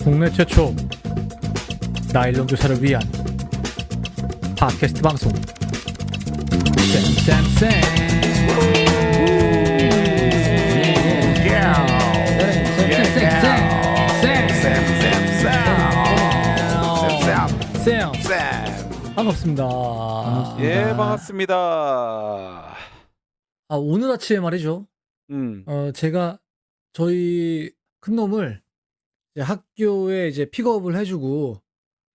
국내 최초 나일론 교사를 위한 팟캐스트 방송 쌤 반갑습니다. 예, 반갑습니다. 오늘 아침에 말이죠. 제가 저희 큰 놈을 이제 학교에 이제 픽업을 해주고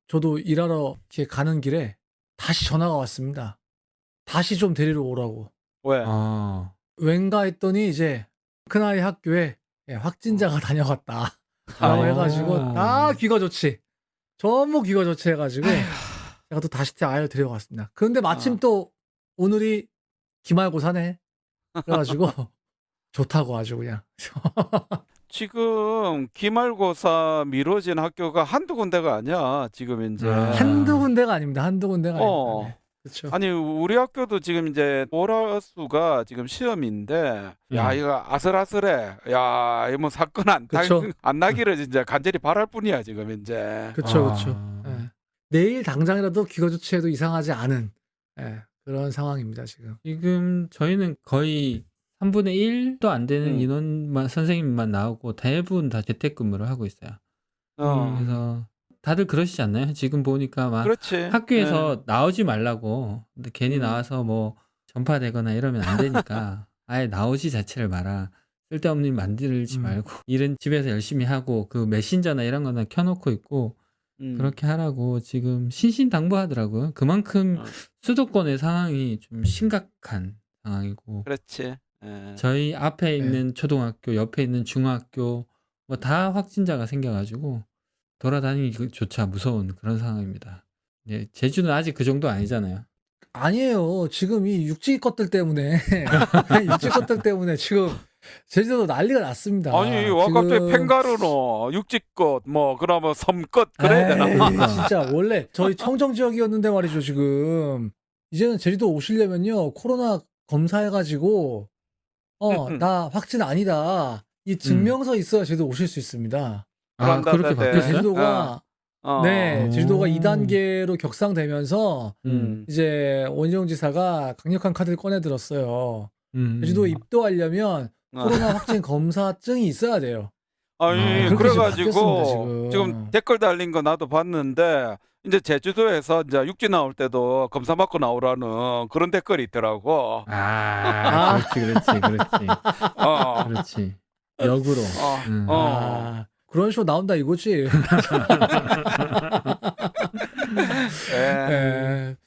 저도 일하러 이렇게 가는 길에 다시 전화가 왔습니다. 다시 좀 데리러 오라고. 왜? 왠가 했더니 이제 큰아이 학교에 확진자가 다녀갔다 라고 해가지고 귀가 좋지. 전부 귀가 좋지 해가지고 제가 또 다시 아이를 데려갔습니다. 그런데 마침 또 오늘이 기말고사네. 그래가지고 좋다고 아주 그냥. 지금 기말고사 미뤄진 학교가 한두 군데가 아니야. 지금 이제 한두 군데가 아닙니다. 한두 군데가 아닙니다. 네. 그렇죠. 아니 우리 학교도 지금 이제 월화수가 지금 시험인데 야 이거 아슬아슬해. 야 이거 뭐 사건 안 나기를 진짜 간절히 바랄 뿐이야 지금 이제. 그렇죠. 네. 내일 당장이라도 귀가 좋지 해도 이상하지 않은 그런 상황입니다 지금. 지금 저희는 거의 3분의 1도 안 되는 인원만 선생님만 나오고 대부분 다 재택근무를 하고 있어요. 그래서 다들 그러시지 않나요? 지금 보니까 막 그렇지. 학교에서 나오지 말라고. 근데 괜히 나와서 뭐 전파되거나 이러면 안 되니까 아예 나오지 자체를 마라. 쓸데없는 일 만들지 말고 일은 집에서 열심히 하고 그 메신저나 이런 거는 켜놓고 있고 그렇게 하라고 지금 신신당부하더라고요. 그만큼 수도권의 상황이 좀 심각한 상황이고. 그렇지. 저희 앞에 있는 초등학교, 옆에 있는 중학교 뭐 다 확진자가 생겨가지고 돌아다니기조차 무서운 그런 상황입니다. 예, 제주는 아직 그 정도 아니잖아요. 아니에요. 지금 이 육지 것들 때문에 지금 제주도 난리가 났습니다. 아니 와 갑자기 팽가루노 육지껏 뭐 그러면 섬껏 그래야 되나? 진짜 원래 저희 청정 지역이었는데 말이죠. 지금 이제는 제주도 오시려면요 코로나 검사해가지고 나 확진 아니다 이 증명서 있어야 제주도 오실 수 있습니다. 그렇게 바뀌었어요? 제주도가 제주도가 2단계로 격상되면서 이제 원희룡 지사가 강력한 카드를 꺼내 들었어요. 제주도 입도하려면 코로나 확진 검사증이 있어야 돼요. 아니 그래가지고 지금 지금 댓글 달린 거 나도 봤는데 이제 제주도에서 이제 육지 나올 때도 검사 받고 나오라는 그런 댓글이 있더라고. 그렇지. 그렇지. 역으로. 그런 식으로 나온다 이거지.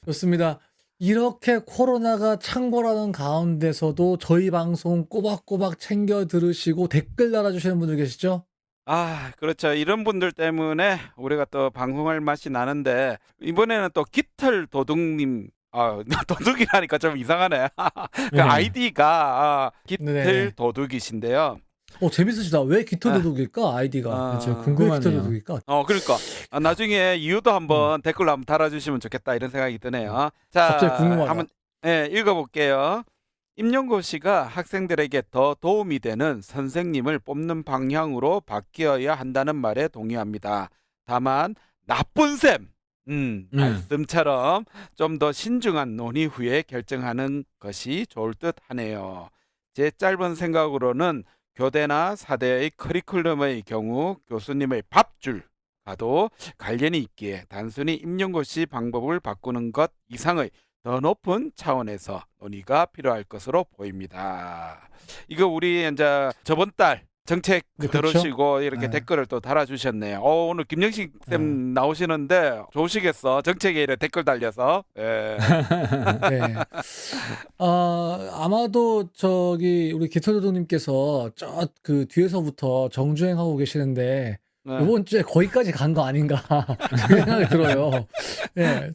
좋습니다. 이렇게 코로나가 창궐하는 가운데서도 저희 방송 꼬박꼬박 챙겨 들으시고 댓글 달아주시는 분들 계시죠? 그렇죠. 이런 분들 때문에 우리가 또 방송할 맛이 나는데 이번에는 또 깃털 도둑님 도둑이라니까 좀 이상하네. 그 아이디가 깃털 도둑이신데요. 재밌으시다. 왜 깃털 도둑일까? 아이디가. 저 왜 궁금하네요. 깃털 도둑일까? 그러니까 나중에 이유도 한번 댓글로 한번 달아주시면 좋겠다 이런 생각이 드네요. 자, 갑자기 궁금하다. 한번 읽어볼게요. 임용고 씨가 학생들에게 더 도움이 되는 선생님을 뽑는 방향으로 바뀌어야 한다는 말에 동의합니다. 다만 나쁜 셈 말씀처럼 좀 더 신중한 논의 후에 결정하는 것이 좋을 듯 하네요. 제 짧은 생각으로는 교대나 사대의 커리큘럼의 경우 교수님의 밥줄과도 관련이 있기에 단순히 임용고 씨 방법을 바꾸는 것 이상의 더 높은 차원에서 논의가 필요할 것으로 보입니다. 이거 우리 이제 저번 달 정책 들으시고 이렇게 댓글을 또 달아주셨네요. 오늘 김영식 쌤 나오시는데 좋으시겠어. 정책에 이렇게 댓글 달려서. 아마도 우리 깃털도둑님께서 저 그 뒤에서부터 정주행하고 계시는데 이번 주에 거기까지 간 거 아닌가 그 생각이 들어요.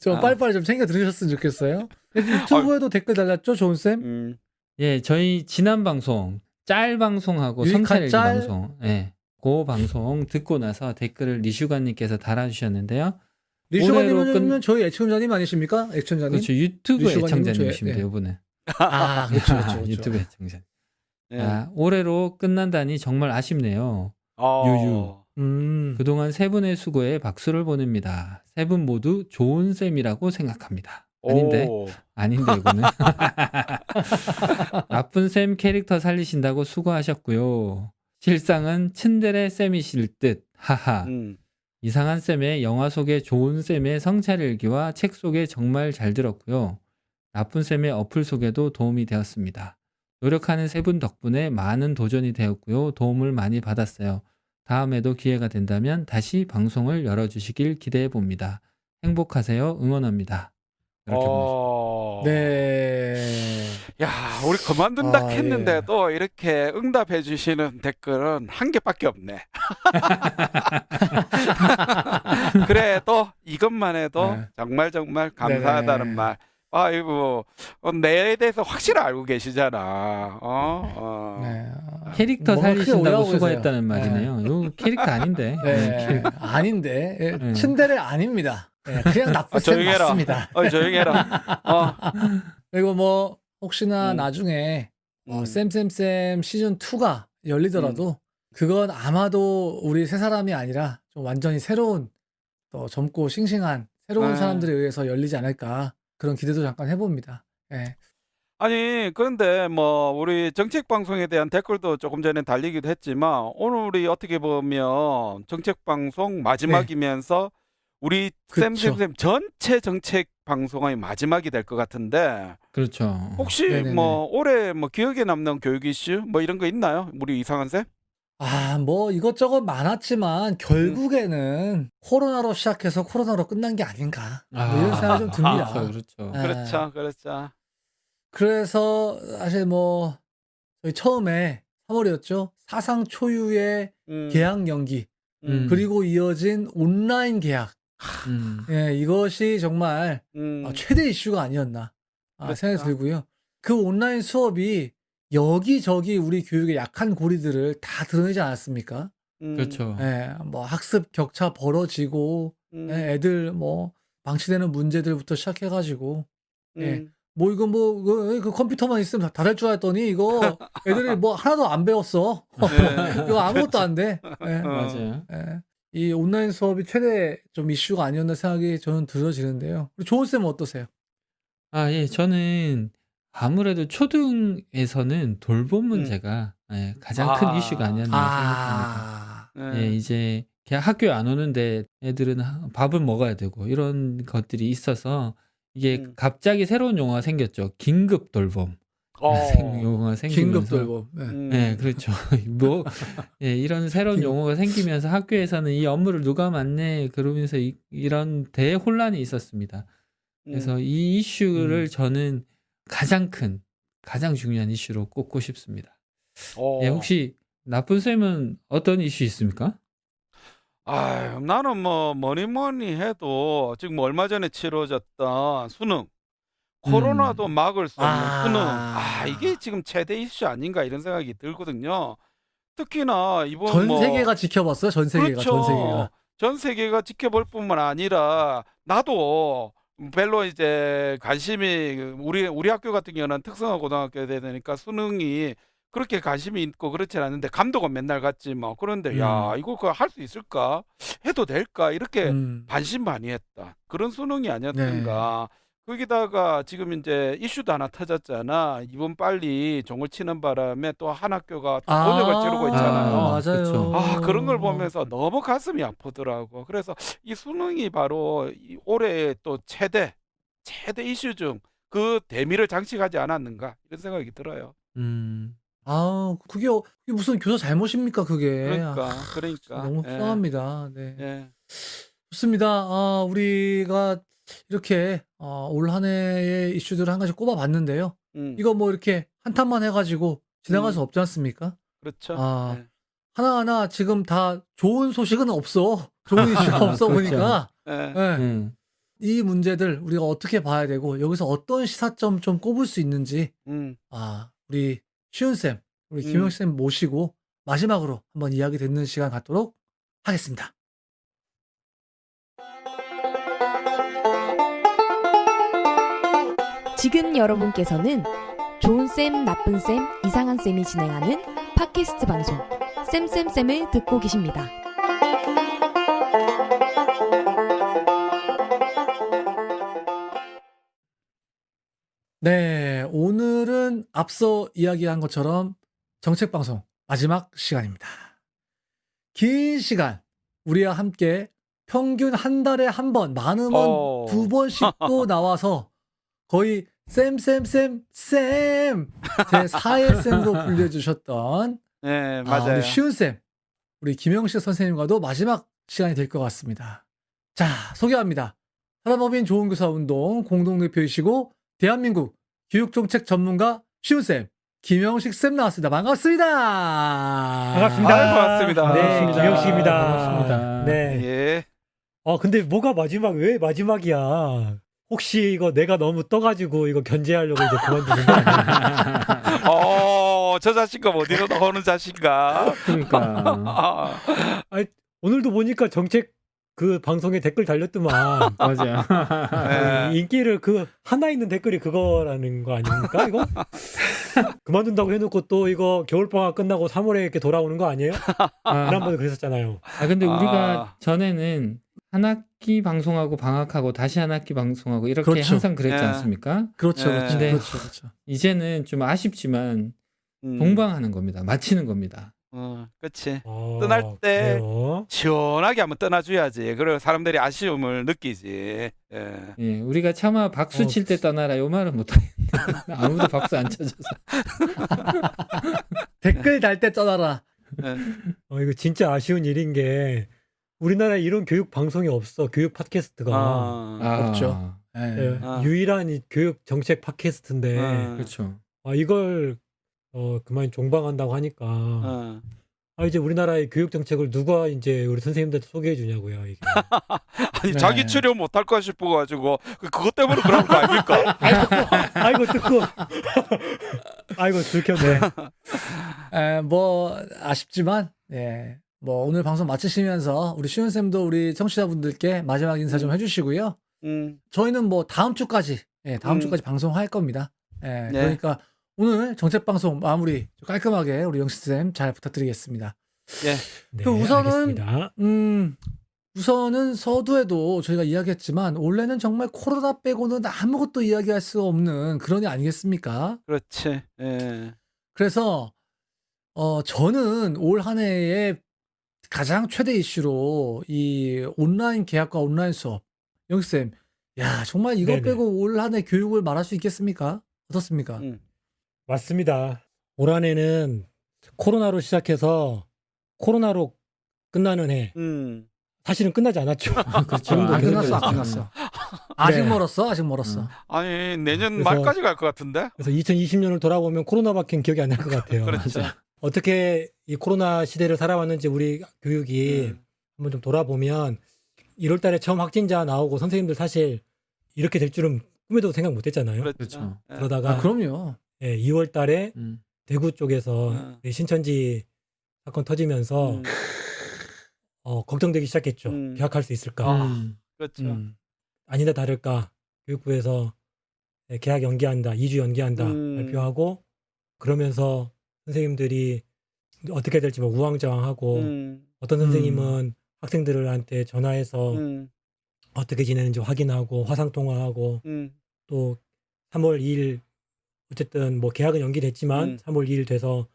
좀 빨리빨리 좀 챙겨 들으셨으면 좋겠어요. 유튜브에도 댓글 달렸죠, 좋은 쌤? 예, 저희 지난 방송 짤 방송하고 성찰일기 방송, 그 방송 듣고 나서 댓글을 리슈가님께서 달아주셨는데요. 리슈가님은 저희 애청자님 아니십니까? 애청자님. 그렇죠. 유튜브 리슈가님은 애청자님이십니다. 네. 이번에. 그렇죠. 유튜브 애청자. 예. 올해로 끝난다니 정말 아쉽네요. 유유. 그동안 세 분의 수고에 박수를 보냅니다. 세 분 모두 좋은 쌤이라고 생각합니다. 아닌데 오. 이거는. 나쁜 쌤 캐릭터 살리신다고 수고하셨고요. 실상은 츤데레 쌤이실 듯. 하하. 이상한 쌤의 영화 속의 좋은 쌤의 성찰일기와 책 속에 정말 잘 들었고요. 나쁜 쌤의 어플 속에도 도움이 되었습니다. 노력하는 세 분 덕분에 많은 도전이 되었고요. 도움을 많이 받았어요. 다음에도 기회가 된다면 다시 방송을 열어주시길 기대해 봅니다. 행복하세요. 응원합니다. 이렇게 보내주셨습니다. 네. 야, 우리 그만둔다 아, 했는데도 이렇게 응답해 주시는 댓글은 한 개밖에 없네. 그래도 이것만 해도 네. 정말 감사하다는 네네. 말. 아이고, 내에 대해서 확실히 알고 계시잖아. 네. 캐릭터 뭔가 크게 살리신다고 오해하고 수고했다는 계세요. 말이네요. 요 캐릭터 아닌데. 네. 아닌데. 예, 네. 츤데레 아닙니다. 예, 그냥 나쁜 쌤 조용히 해라. 맞습니다. 조용해라. 그리고 뭐 혹시나 음. 나중에 쌤 시즌 2가 열리더라도 그건 아마도 우리 세 사람이 아니라 좀 완전히 새로운 또 젊고 싱싱한 새로운 네. 사람들에 의해서 열리지 않을까 그런 기대도 잠깐 해봅니다. 예. 아니, 그런데 뭐 우리 정책 방송에 대한 댓글도 조금 전에 달리기도 했지만 오늘이 어떻게 보면 정책 방송 마지막이면서 우리 그쵸. 쌤 전체 정책 방송의 마지막이 될 것 같은데 그렇죠. 혹시 네네네. 뭐 올해 뭐 기억에 남는 교육 이슈 뭐 이런 거 있나요? 우리 이상한 쌤? 뭐 이것저것 많았지만 결국에는 코로나로 시작해서 코로나로 끝난 게 아닌가 뭐 이런 생각이 좀 듭니다. 그렇죠. 예. 그렇죠. 그래서 사실 뭐 저희 처음에 3월이었죠. 사상 초유의 계약 연기 그리고 이어진 온라인 계약. 예, 이것이 정말 최대 이슈가 아니었나 생각이 들고요. 그 온라인 수업이 여기저기 우리 교육의 약한 고리들을 다 드러내지 않았습니까? 그렇죠. 예, 뭐 학습 격차 벌어지고 예, 애들 뭐 방치되는 문제들부터 시작해가지고 예, 뭐 이거 뭐 그 컴퓨터만 있으면 다 될 줄 알았더니 이거 애들이 뭐 하나도 안 배웠어. 네. 이거 아무것도 안 돼. 예. 맞아요. 예. 이 온라인 수업이 최대 좀 이슈가 아니었나 생각이 저는 들어지는데요. 우리 조은 쌤은 어떠세요? 예. 저는 아무래도 초등에서는 돌봄 문제가 가장 큰 이슈가 아니었나 생각합니다. 예, 이제 그냥 학교에 안 오는데 애들은 밥을 먹어야 되고 이런 것들이 있어서 이게 갑자기 새로운 용어가 생겼죠. 긴급 돌봄. 용어가 긴급 생기면서 돌봄. 네, 그렇죠. 뭐 이런 새로운 용어가 생기면서 학교에서는 이 업무를 누가 맡네 그러면서 이런 대혼란이 있었습니다. 그래서 이 이슈를 저는 가장 중요한 이슈로 꼽고 싶습니다. 예, 혹시 나쁜 쌤은 어떤 이슈 있습니까? 나는 뭐 뭐니 해도 지금 뭐 얼마 전에 치러졌던 수능 코로나도 막을 수 없는 수능 이게 지금 최대 이슈 아닌가 이런 생각이 들거든요. 특히나 이번 전 세계가 지켜봤어요. 전 세계가. 그렇죠. 전 세계가 지켜볼 뿐만 아니라 나도 별로 이제 관심이 우리 학교 같은 경우는 특성화 고등학교에 되니까 수능이 그렇게 관심이 있고 그렇진 않은데 감독은 맨날 갔지 뭐. 그런데 야 이거 할 수 있을까? 해도 될까? 이렇게 반신반의했다. 그런 수능이 아니었던가. 거기다가 지금 이제 이슈도 하나 터졌잖아. 이번 빨리 종을 치는 바람에 또 한 학교가 또 곤욕을 치르고 있잖아요. 맞아요. 그쵸. 그런 걸 보면서 너무 가슴이 아프더라고. 그래서 이 수능이 바로 이 올해의 또 최대 이슈 중 그 대미를 장식하지 않았는가 이런 생각이 들어요. 그게 무슨 교사 잘못입니까, 그게. 그러니까. 너무 속상합니다. 네. 예. 좋습니다. 우리가 이렇게 올 한 해의 이슈들을 한 가지 꼽아봤는데요. 이거 뭐 이렇게 한탄만 해가지고 지나갈 수 없지 않습니까? 그렇죠. 예. 하나하나 지금 다 좋은 소식은 없어. 좋은 이슈가 없어 보니까. 예. 예. 이 문제들 우리가 어떻게 봐야 되고 여기서 어떤 시사점 좀 꼽을 수 있는지 우리 시훈쌤, 우리 김영쌤 모시고 마지막으로 한번 이야기 듣는 시간 갖도록 하겠습니다. 지금 여러분께서는 좋은 쌤, 나쁜 쌤, 이상한 쌤이 진행하는 팟캐스트 방송 쌤쌤쌤을 듣고 계십니다. 네, 오늘은 앞서 이야기한 것처럼 정책방송 마지막 시간입니다. 긴 시간 우리와 함께 평균 한 달에 한 번, 많으면 두 번씩 또 나와서 거의 쌤 제 4의 쌤으로 불려주셨던 네, 맞아요. 우리 쉬운 쌤, 우리 김영식 선생님과도 마지막 시간이 될 것 같습니다. 자, 소개합니다. 사단법인 좋은교사운동 공동대표이시고 대한민국 교육정책 전문가 쉬운 쌤 김영식 쌤 나왔습니다. 반갑습니다. 반갑습니다. 아유, 반갑습니다. 네, 반갑습니다. 김영식입니다. 반갑습니다. 네. 예. 근데 뭐가 마지막, 왜 마지막이야? 혹시 이거 내가 너무 떠가지고 이거 견제하려고 이제 그만두는 거 아니야? 저 자식가 어디로 나오는 자식가? 그러니까 오늘도 보니까 정책 그 방송에 댓글 달렸더만. 맞아요. 네. 인기를 그 하나 있는 댓글이 그거라는 거 아닙니까? 이거? 그만둔다고 해놓고 또 이거 겨울방학 끝나고 3월에 이렇게 돌아오는 거 아니에요? 지난번에 그랬었잖아요. 근데 아. 우리가 전에는 한 학기 방송하고 방학하고 다시 한 학기 방송하고 이렇게 그렇죠. 항상 그랬지 예. 않습니까? 그렇죠, 네. 그렇죠, 네. 그렇죠. 이제는 좀 아쉽지만 동방하는 겁니다. 마치는 겁니다. 그치. 떠날 때 그래요? 시원하게 한번 떠나줘야지. 그리고 사람들이 아쉬움을 느끼지. 예. 예, 우리가 차마 박수 어. 칠 때 떠나라 요 말은 못하겠네. 아무도 박수 안 쳐줘서. 댓글 달 때 떠나라. 예. 이거 진짜 아쉬운 일인 게 우리나라에 이런 교육 방송이 없어. 교육 팟캐스트가. 없죠. 예. 예, 아. 유일한 이 교육 정책 팟캐스트인데 그렇죠. 이걸 그만 종방한다고 하니까 이제 우리나라의 교육 정책을 누가 이제 우리 선생님들한테 소개해 주냐고요 이게. 아니 네. 자기 출연 못할까 싶어가지고 그것 때문에 그런 거 아닙니까? 아이고 듣고 아이고 들켰네. 뭐 아쉽지만 뭐 오늘 방송 마치시면서 우리 쉬운 쌤도 우리 청취자분들께 마지막 인사 좀 해주시고요. 저희는 뭐 다음 주까지 다음 주까지 방송할 겁니다. 그러니까 오늘 정책 방송 마무리 깔끔하게 우리 영식 쌤 잘 부탁드리겠습니다. 네, 우선은 알겠습니다. 우선은 서두에도 저희가 이야기했지만 원래는 정말 코로나 빼고는 아무것도 이야기할 수 없는 그런 애 아니겠습니까? 그렇지. 예. 그래서 저는 올 한 해의 가장 최대 이슈로 이 온라인 계약과 온라인 수업. 영식 쌤, 야 정말 이거 네네. 빼고 올 한 해 교육을 말할 수 있겠습니까? 어떻습니까? 맞습니다. 올 한해는 코로나로 시작해서 코로나로 끝나는 해. 사실은 끝나지 않았죠. 그렇죠. 지금도 안 계속 끝났어, 안 되고 끝났어. 아직 네. 멀었어, 아직 멀었어. 아니 내년 그래서- 말까지 갈 것 같은데? 그래서 2020년을 돌아보면 코로나밖에 기억이 안 날 것 같아요. 그렇죠. 어떻게 이 코로나 시대를 살아왔는지 우리 교육이 한번 좀 돌아보면 1월 달에 처음 확진자 나오고 선생님들 사실 이렇게 될 줄은 꿈에도 생각 못 했잖아요. 그렇죠. 예. 그러다가 그럼요. 2월 달에 대구 쪽에서 음. 신천지 사건 터지면서 음. 걱정되기 시작했죠. 음. 개학할 수 있을까? 그렇죠. 아니다 다를까 교육부에서 개학 연기한다, 2주 연기한다 발표하고 그러면서 선생님들이 어떻게 될지 뭐 우왕좌왕하고 어떤 선생님은 학생들한테 전화해서 어떻게 지내는지 확인하고 화상 통화하고 또 3월 2일 어쨌든 뭐 개학은 연기됐지만 3월 2일 돼서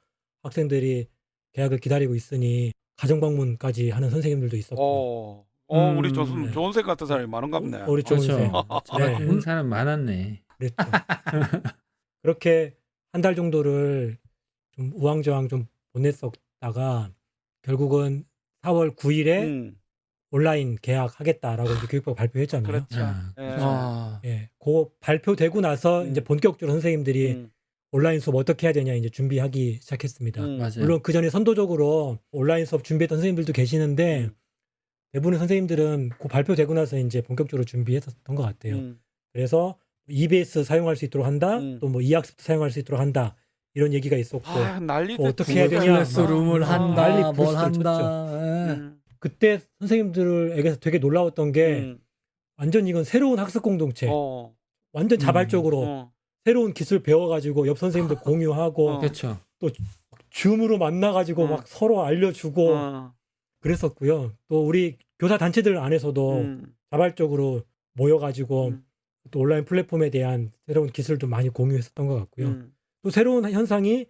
학생들이 개학을 기다리고 있으니 가정 방문까지 하는 선생님들도 있었고 우리 네. 좋은 생 같은 사람이 많은갑네. 우리 좋은 그렇죠. 선생님. 네. 그런 사람 많았네. 그랬죠. 그렇게 한 달 정도를 좀 우왕좌왕 좀 보냈었다가 결국은 4월 9일에 온라인 개학하겠다라고 이제 교육부가 발표했잖아요. 그렇죠. 아, 아, 그 발표되고 나서 이제 본격적으로 선생님들이 온라인 수업 어떻게 해야 되냐 이제 준비하기 시작했습니다. 맞아요. 물론 그 전에 선도적으로 온라인 수업 준비했던 선생님들도 계시는데 대부분의 선생님들은 그 발표되고 나서 이제 본격적으로 준비했었던 것 같아요. 그래서 EBS 사용할 수 있도록 한다, 또 뭐 이학습도 사용할 수 있도록 한다 이런 얘기가 있었고 난리 어떻게 해야 되냐, 클래스룸을 막 한다, 난리 뭘 부르스를 한다. 그때 선생님들에게서 되게 놀라웠던 게 완전 이건 새로운 학습 공동체, 완전 자발적으로 새로운 기술 배워가지고 옆 선생님들 공유하고 어. 그렇죠. 줌으로 만나가지고 막 서로 알려주고 그랬었고요. 또 우리 교사 단체들 안에서도 자발적으로 모여가지고 또 온라인 플랫폼에 대한 새로운 기술도 많이 공유했었던 것 같고요. 또 새로운 현상이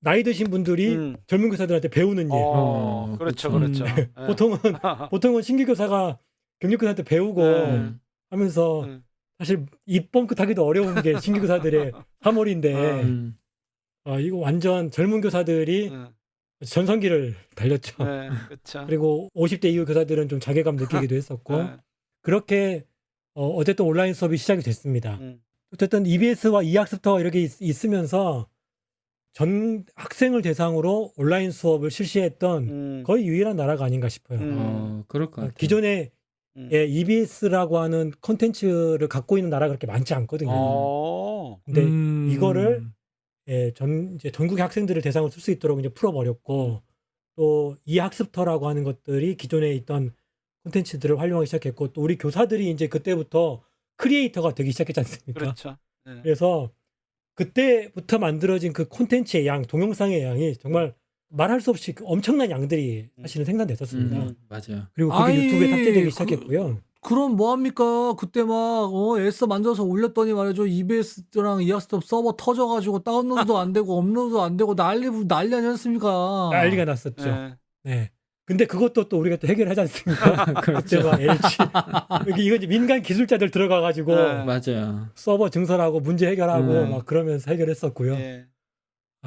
나이 드신 분들이 젊은 교사들한테 배우는 일. 그렇죠, 그렇죠. 그렇죠. 예. 보통은 신규 교사가 경력 교사한테 배우고 하면서 사실 입 뻥끗하기도 어려운 게 신규 교사들의 사물인데 이거 완전 젊은 교사들이 전성기를 달렸죠. 그렇죠. 그리고 50대 이후 교사들은 좀 자괴감 느끼기도 했었고 그렇게 어쨌든 온라인 수업이 시작이 됐습니다. 어쨌든 EBS와 e학습터 이렇게 있으면서 전 학생을 대상으로 온라인 수업을 실시했던 거의 유일한 나라가 아닌가 싶어요. 그럴 것 같아요. 기존에 EBS라고 하는 콘텐츠를 갖고 있는 나라가 그렇게 많지 않거든요. 근데 이거를 이제 전국의 학생들을 대상으로 쓸 수 있도록 이제 풀어버렸고 또 e학습터라고 하는 것들이 기존에 있던 콘텐츠들을 활용하기 시작했고 또 우리 교사들이 이제 그때부터 크리에이터가 되기 시작했지 않습니까? 그렇죠. 그래서 그때부터 만들어진 그 콘텐츠의 양, 동영상의 양이 정말 말할 수 없이 엄청난 양들이 사실은 생산됐었습니다. 맞아요. 그리고 그게 아니, 유튜브에 탑재되기 시작했고요. 그럼 뭐합니까? 그때 막 애써 만져서 올렸더니 말이죠. EBS랑 e학습터 서버 터져가지고 다운로드도 안 되고 업로드도 안 되고 난리 아니었습니까? 난리가 났었죠. 네. 근데 그것도 또 우리가 또 해결하지 않습니까? 그때 그렇죠. 막 LG 이거 이제 민간 기술자들 들어가가지고 맞아요. 서버 증설하고 문제 해결하고 막 그러면서 해결했었고요.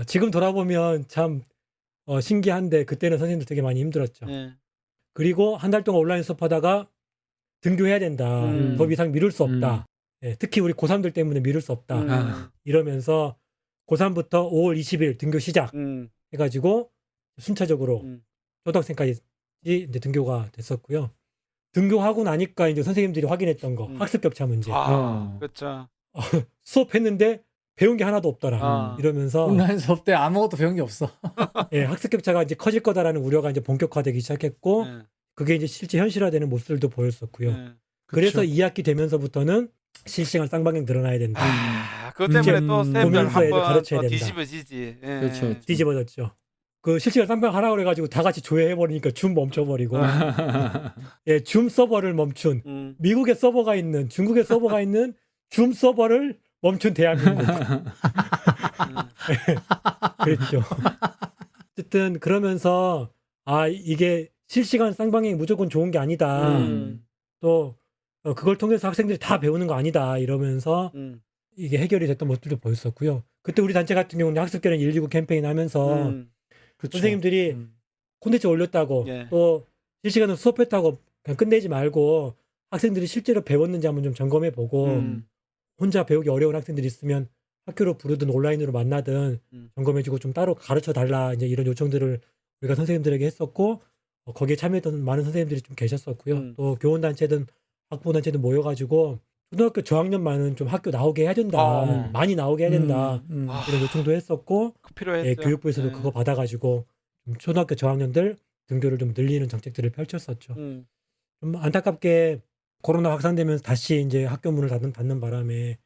지금 돌아보면 참 신기한데 그때는 선생님들 되게 많이 힘들었죠. 그리고 한 달 동안 온라인 수업하다가 등교해야 된다. 더 이상 미룰 수 없다. 특히 우리 고3들 때문에 미룰 수 없다. 이러면서 고3부터 5월 20일 등교 시작 해가지고 순차적으로 초등학생까지 이제 등교가 됐었고요. 등교하고 나니까 이제 선생님들이 확인했던 거 학습 격차 문제. 그렇죠. 수업했는데 배운 게 하나도 없더라. 이러면서 온라인 수업 때 아무것도 배운 게 없어. 학습 격차가 이제 커질 거다라는 우려가 이제 본격화되기 시작했고 그게 이제 실제 현실화되는 모습들도 보였었고요. 그래서 2학기 되면서부터는 실시간 쌍방향 늘어나야 된다. 그것 때문에 이제 또 쌤들 보면서 애들 한번 가르쳐야 또 된다. 뒤집어지지. 그렇죠. 뒤집어졌죠. 그 실시간 쌍방향 하라고 그래가지고 다 같이 조회해버리니까 줌 멈춰버리고 줌 서버를 멈춘 미국에 서버가 있는 중국에 서버가 있는 줌 서버를 멈춘 대한민국. 그랬죠. 어쨌든 그러면서 이게 실시간 쌍방향이 무조건 좋은 게 아니다. 또 그걸 통해서 학생들이 다 배우는 거 아니다. 이러면서 이게 해결이 됐던 모습들도 보였었고요. 그때 우리 단체 같은 경우는 학습결연 119 캠페인 하면서 선생님들이 콘텐츠 올렸다고 또 실시간으로 수업했다고 그냥 끝내지 말고 학생들이 실제로 배웠는지 한번 좀 점검해 보고 혼자 배우기 어려운 학생들이 있으면 학교로 부르든 온라인으로 만나든 점검해주고 좀 따로 가르쳐 달라 이제 이런 요청들을 우리가 선생님들에게 했었고 거기에 참여했던 많은 선생님들이 좀 계셨었고요. 또 교원단체든 학부모단체든 모여가지고 초등학교 저학년만은 좀 학교 나오게 해야 된다. 많이 나오게 해야 된다. 이런 요청도 했었고 필요했죠. 교육부에서도 그거 받아가지고 좀 초등학교 저학년들 등교를 좀 늘리는 정책들을 펼쳤었죠. 좀 안타깝게 코로나 확산되면서 다시 이제 학교 문을 닫는 바람에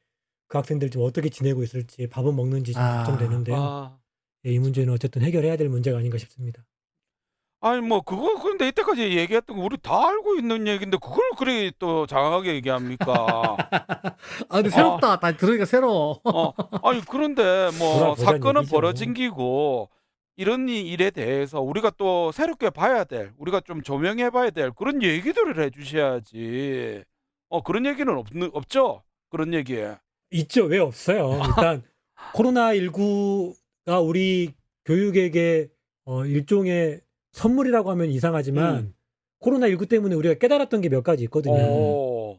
그 학생들 좀 어떻게 지내고 있을지 밥은 먹는지 좀 걱정되는데요. 이 문제는 어쨌든 해결해야 될 문제가 아닌가 싶습니다. 아니 뭐 그거 근데 이때까지 얘기했던 거 우리 다 알고 있는 얘기인데 그걸 그래 또 장황하게 얘기합니까? 근데 새롭다. 다 들으니까 새로워. 아니 그런데 뭐 돌아보자는 사건은 얘기죠. 벌어진 기고 이런 일에 대해서 우리가 또 새롭게 봐야 될, 우리가 좀 조명해 봐야 될 그런 얘기들을 해주셔야지. 그런 얘기는 없죠? 그런 얘기. 있죠. 왜 없어요? 일단 코로나19가 우리 교육에게 일종의 선물이라고 하면 이상하지만 코로나19 때문에 우리가 깨달았던 게 몇 가지 있거든요.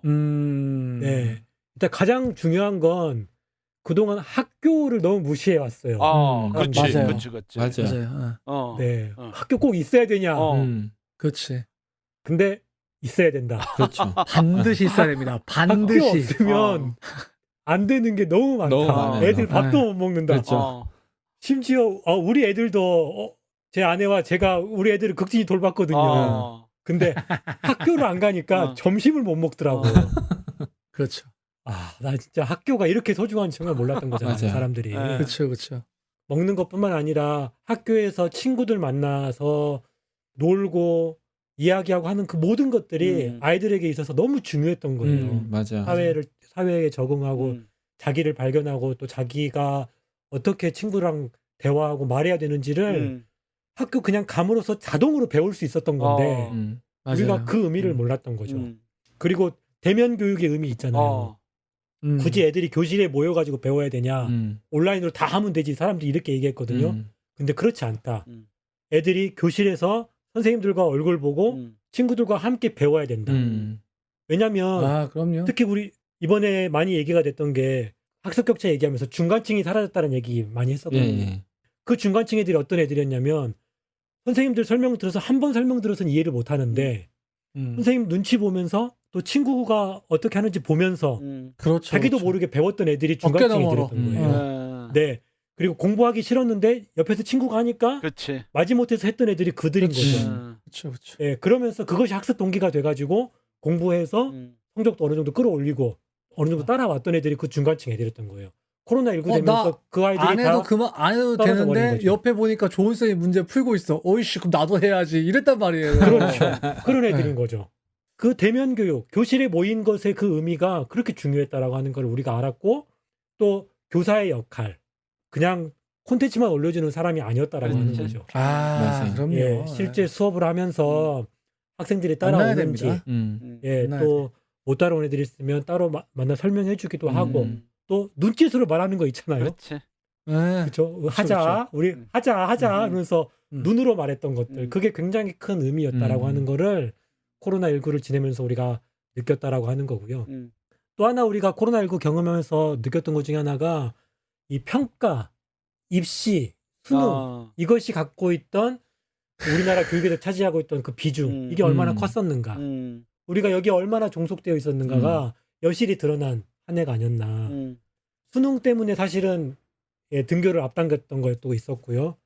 네. 일단 가장 중요한 건 그동안 학교를 너무 무시해 왔어요. 그렇지, 맞아요. 그렇지. 맞아요. 네. 학교 꼭 있어야 되냐? 그렇지. 근데 있어야 된다. 그렇죠. 반드시 있어야 됩니다. 반드시. 학교 없으면 안 되는 게 너무 많다. 너무 많아요. 애들 밥도 못 먹는다. 그렇죠. 심지어 우리 애들도 제 아내와 제가 우리 애들을 극진히 돌봤거든요. 근데 학교를 안 가니까 점심을 못 먹더라고요. 그렇죠. 나 진짜 학교가 이렇게 소중한 정말 몰랐던 거잖아요, 맞아요. 사람들이. 네. 그렇죠, 그렇죠. 먹는 것뿐만 아니라 학교에서 친구들 만나서 놀고 이야기하고 하는 그 모든 것들이 아이들에게 있어서 너무 중요했던 거예요. 맞아. 사회에 적응하고 자기를 발견하고 또 자기가 어떻게 친구랑 대화하고 말해야 되는지를 학교 그냥 감으로써 자동으로 배울 수 있었던 건데 맞아요. 우리가 그 의미를 몰랐던 거죠. 그리고 대면 교육의 의미 있잖아요. 굳이 애들이 교실에 모여가지고 배워야 되냐. 온라인으로 다 하면 되지. 사람들이 이렇게 얘기했거든요. 근데 그렇지 않다. 애들이 교실에서 선생님들과 얼굴 보고 친구들과 함께 배워야 된다. 왜냐면 그럼요. 특히 우리 이번에 많이 얘기가 됐던 게 학습 격차 얘기하면서 중간층이 사라졌다는 얘기 많이 했었거든요. 예. 그 중간층 애들이 어떤 애들이었냐면 선생님들 설명 들어서 한 번 설명 들어서는 이해를 못 하는데 선생님 눈치 보면서 또 친구가 어떻게 하는지 보면서 그렇죠. 자기도 그렇죠. 모르게 배웠던 애들이 중간층이들이었던 거예요. 네. 그리고 공부하기 싫었는데 옆에서 친구가 하니까 그렇지. 마지못해서 했던 애들이 그들인 그치. 거죠. 그렇죠, 그렇죠. 예, 그러면서 그것이 학습 동기가 돼가지고 공부해서 성적도 어느 정도 끌어올리고 어느 정도 따라왔던 애들이 그 중간층 애들이었던 거예요. 코로나19 되면서 그 아이들이 안 해도 다 안 해도 떨어져 버린 되는데 거죠. 옆에 보니까 좋은 쌤이 문제 풀고 있어. 어이씨, 그럼 나도 해야지. 이랬단 말이에요. 그렇죠. 그런 애들인 거죠. 그 대면 교육, 교실에 모인 것의 그 의미가 그렇게 중요했다라고 하는 걸 우리가 알았고 또 교사의 역할, 그냥 콘텐츠만 올려주는 사람이 아니었다라고 하는 그렇지. 거죠. 맞아요. 그럼요. 예, 실제 수업을 하면서 학생들이 만나야 따라오는지, 됩니다. 예, 만나야 또 못 따라온 애들이 있으면 따로 만나 설명해주기도 하고 또 눈짓으로 말하는 거 있잖아요. 그렇지. 네. 그렇죠. 하자, 우리 하자 하면서 음. 눈으로 말했던 것들, 그게 굉장히 큰 의미였다라고 하는 거를 코로나19를 지내면서 우리가 느꼈다라고 하는 거고요. 또 하나 우리가 코로나19 경험하면서 느꼈던 것 중에 하나가 이 평가, 입시, 수능 이것이 갖고 있던 우리나라 교육에서 차지하고 있던 그 비중, 이게 얼마나 컸었는가. 우리가 여기에 얼마나 종속되어 있었는가가 여실히 드러난 한 해가 아니었나. 수능 때문에 사실은 등교를 앞당겼던 것도 있었고요.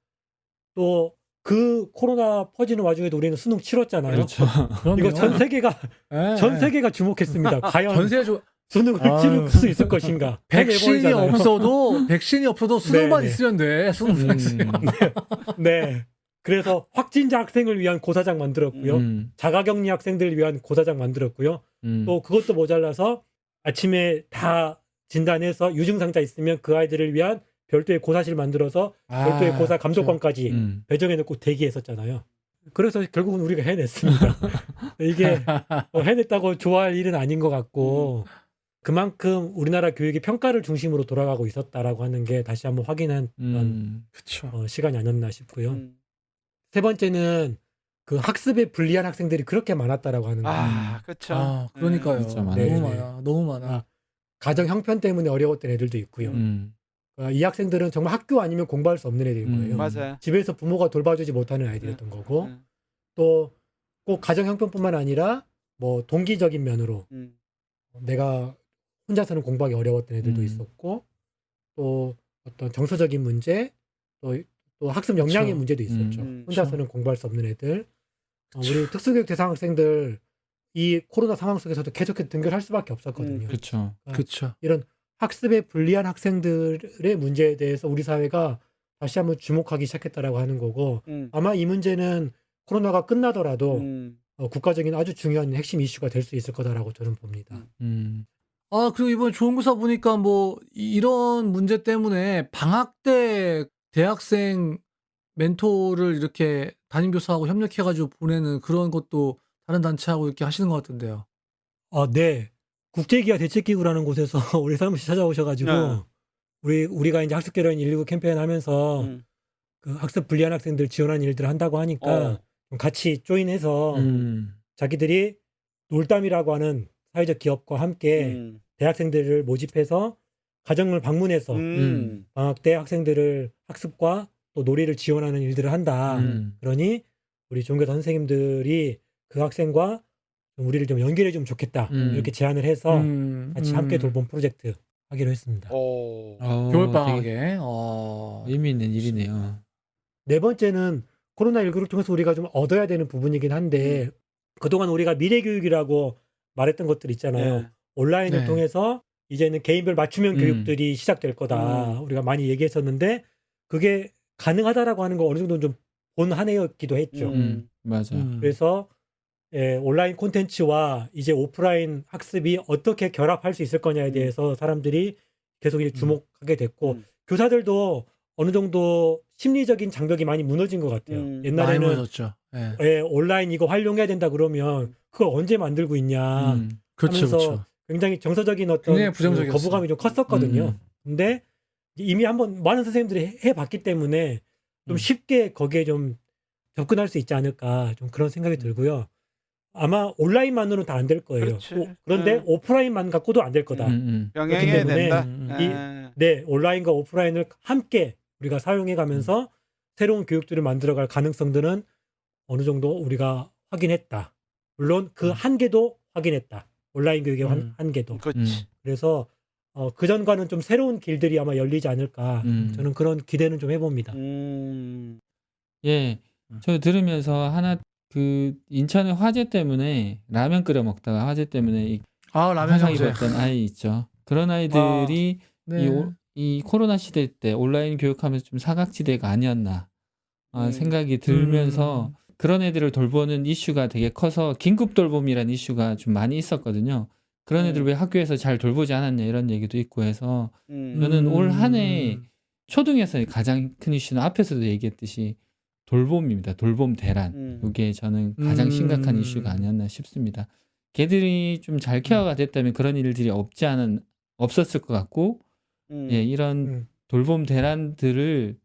또 그 코로나 퍼지는 와중에도 우리는 수능 치렀잖아요. 그렇죠. 그럼요. 이거 전 세계가 네. 주목했습니다. 과연 전세 조 수능을 치를 수 있을 것인가. 백신이 해내버리잖아요. 없어도 수능만 네, 네. 있으면 돼. 수능 백신. 네. 그래서 확진자 학생을 위한 고사장 만들었고요. 자가격리 학생들을 위한 고사장 만들었고요. 또 그것도 모자라서 아침에 다 진단해서 유증상자 있으면 그 아이들을 위한 별도의 고사실 만들어서 별도의 고사 감독관까지 배정해놓고 대기했었잖아요. 그래서 결국은 우리가 해냈습니다. 이게 해냈다고 좋아할 일은 아닌 것 같고 그만큼 우리나라 교육이 평가를 중심으로 돌아가고 있었다라고 하는 게 다시 한번 확인한 그렇죠. 시간이 아니었나 싶고요. 세 번째는 그 학습에 불리한 학생들이 그렇게 많았다라고 하는 거예요. 그렇죠. 그러니까요. 진짜 너무 많아요. 많아. 너무 많아. 가정 형편 때문에 어려웠던 애들도 있고요. 이 학생들은 정말 학교 아니면 공부할 수 없는 애들인 거예요. 맞아요. 집에서 부모가 돌봐주지 못하는 아이들이었던 거고 또 꼭 가정 형편뿐만 아니라 뭐 동기적인 면으로 내가 혼자서는 공부하기 어려웠던 애들도 있었고 또 어떤 정서적인 문제 또 학습 역량의 그쵸. 문제도 있었죠. 그쵸. 혼자서는 공부할 수 없는 애들. 우리 특수교육 대상 학생들 이 코로나 상황 속에서도 계속해서 등교를 할 수밖에 없었거든요. 그렇죠. 그렇죠. 이런 학습에 불리한 학생들의 문제에 대해서 우리 사회가 다시 한번 주목하기 시작했다라고 하는 거고 아마 이 문제는 코로나가 끝나더라도 국가적인 아주 중요한 핵심 이슈가 될 수 있을 거다라고 저는 봅니다. 그리고 이번에 조은구사 보니까 뭐 이런 문제 때문에 방학 때 대학생 멘토를 이렇게 담임교사하고 협력해가지고 보내는 그런 것도 다른 단체하고 이렇게 하시는 것 같던데요. 네. 국제기아 대책기구라는 곳에서 우리 사무실 찾아오셔가지고 우리가 이제 학습결혼 119 캠페인 하면서 그 학습 불리한 학생들 지원하는 일들을 한다고 하니까 좀 같이 조인해서 자기들이 놀담이라고 하는 사회적 기업과 함께 대학생들을 모집해서 가정을 방문해서 방학 때 학생들을 학습과 또 놀이를 지원하는 일들을 한다. 그러니 우리 종교사 선생님들이 그 학생과 우리를 좀 연결해 주면 좋겠다. 이렇게 제안을 해서 같이 함께 돌봄 프로젝트 하기로 했습니다. 겨울방학에. 의미 있는 일이네요. 네 번째는 코로나19를 통해서 우리가 좀 얻어야 되는 부분이긴 한데 그동안 우리가 미래교육이라고 말했던 것들 있잖아요. 온라인을 네. 통해서 이제는 개인별 맞춤형 교육들이 시작될 거다. 우리가 많이 얘기했었는데 그게 가능하다라고 하는 거 어느 정도 좀 본 한 해였기도 했죠. 맞아요. 그래서 온라인 콘텐츠와 이제 오프라인 학습이 어떻게 결합할 수 있을 거냐에 대해서 사람들이 계속 이제 주목하게 됐고 교사들도 어느 정도 심리적인 장벽이 많이 무너진 것 같아요. 많이 옛날에는 무너졌죠. 예. 온라인 이거 활용해야 된다 그러면 그걸 언제 만들고 있냐 그렇죠, 하면서 그렇죠. 굉장히 정서적인 어떤 굉장히 부정적이었어요. 거부감이 좀 컸었거든요. 근데 이미 한번 많은 선생님들이 해봤기 때문에 좀 쉽게 거기에 좀 접근할 수 있지 않을까 좀 그런 생각이 들고요. 아마 온라인만으로는 다 안 될 거예요. 그렇지. 그런데 오프라인만 갖고도 안 될 거다. 병행해야 때문에 된다. 네, 온라인과 오프라인을 함께 우리가 사용해 가면서 새로운 교육들을 만들어갈 가능성들은 어느 정도 우리가 확인했다. 물론 그 한계도 확인했다. 온라인 교육의 한계도. 그렇지. 그래서 그 전과는 좀 새로운 길들이 아마 열리지 않을까. 저는 그런 기대는 좀 해봅니다. 예, 저 들으면서 하나 그 인천의 화재 때문에 라면 끓여 먹다가 화재 때문에 라면 화상 형제. 입었던 아이 있죠. 그런 아이들이 네. 이 코로나 시대 때 온라인 교육하면서 좀 사각지대가 아니었나 생각이 들면서 그런 애들을 돌보는 이슈가 되게 커서 긴급 돌봄이라는 이슈가 좀 많이 있었거든요. 그런 애들 왜 학교에서 잘 돌보지 않았냐 이런 얘기도 있고 해서 저는 올 한 해 초등에서의 가장 큰 이슈는 앞에서도 얘기했듯이 돌봄입니다. 돌봄 대란. 이게 저는 가장 심각한 이슈가 아니었나 싶습니다. 걔들이 좀 잘 케어가 됐다면 그런 일들이 없었을 것 같고 예, 이런 돌봄 대란들을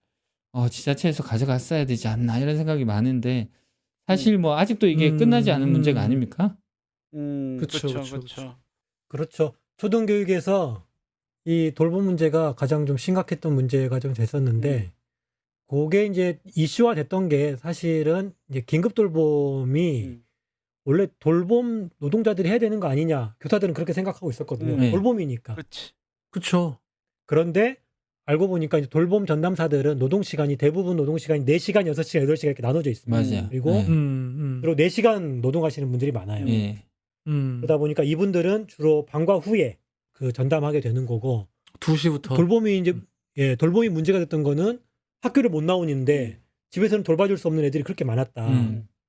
지자체에서 가져갔어야 되지 않나 이런 생각이 많은데 사실 뭐 아직도 이게 끝나지 않은 문제가 아닙니까? 그쵸, 그렇죠. 그쵸. 그렇죠. 초등교육에서 이 돌봄 문제가 가장 좀 심각했던 문제가 좀 됐었는데 그게 이제 이슈화 됐던 게 사실은 이제 긴급 돌봄이 원래 돌봄 노동자들이 해야 되는 거 아니냐. 교사들은 그렇게 생각하고 있었거든요. 네. 돌봄이니까. 그렇지. 그쵸. 그런데 알고 보니까 이제 돌봄 전담사들은 대부분 노동 시간이 4시간, 6시간, 8시간 이렇게 나눠져 있습니다. 맞아요. 그리고 네. 주로 4시간 노동하시는 분들이 많아요. 예. 그러다 보니까 이분들은 주로 방과 후에 그 전담하게 되는 거고 2시부터. 돌봄이 이제 돌봄이 문제가 됐던 거는 학교를 못 나오는데 집에서는 돌봐줄 수 없는 애들이 그렇게 많았다.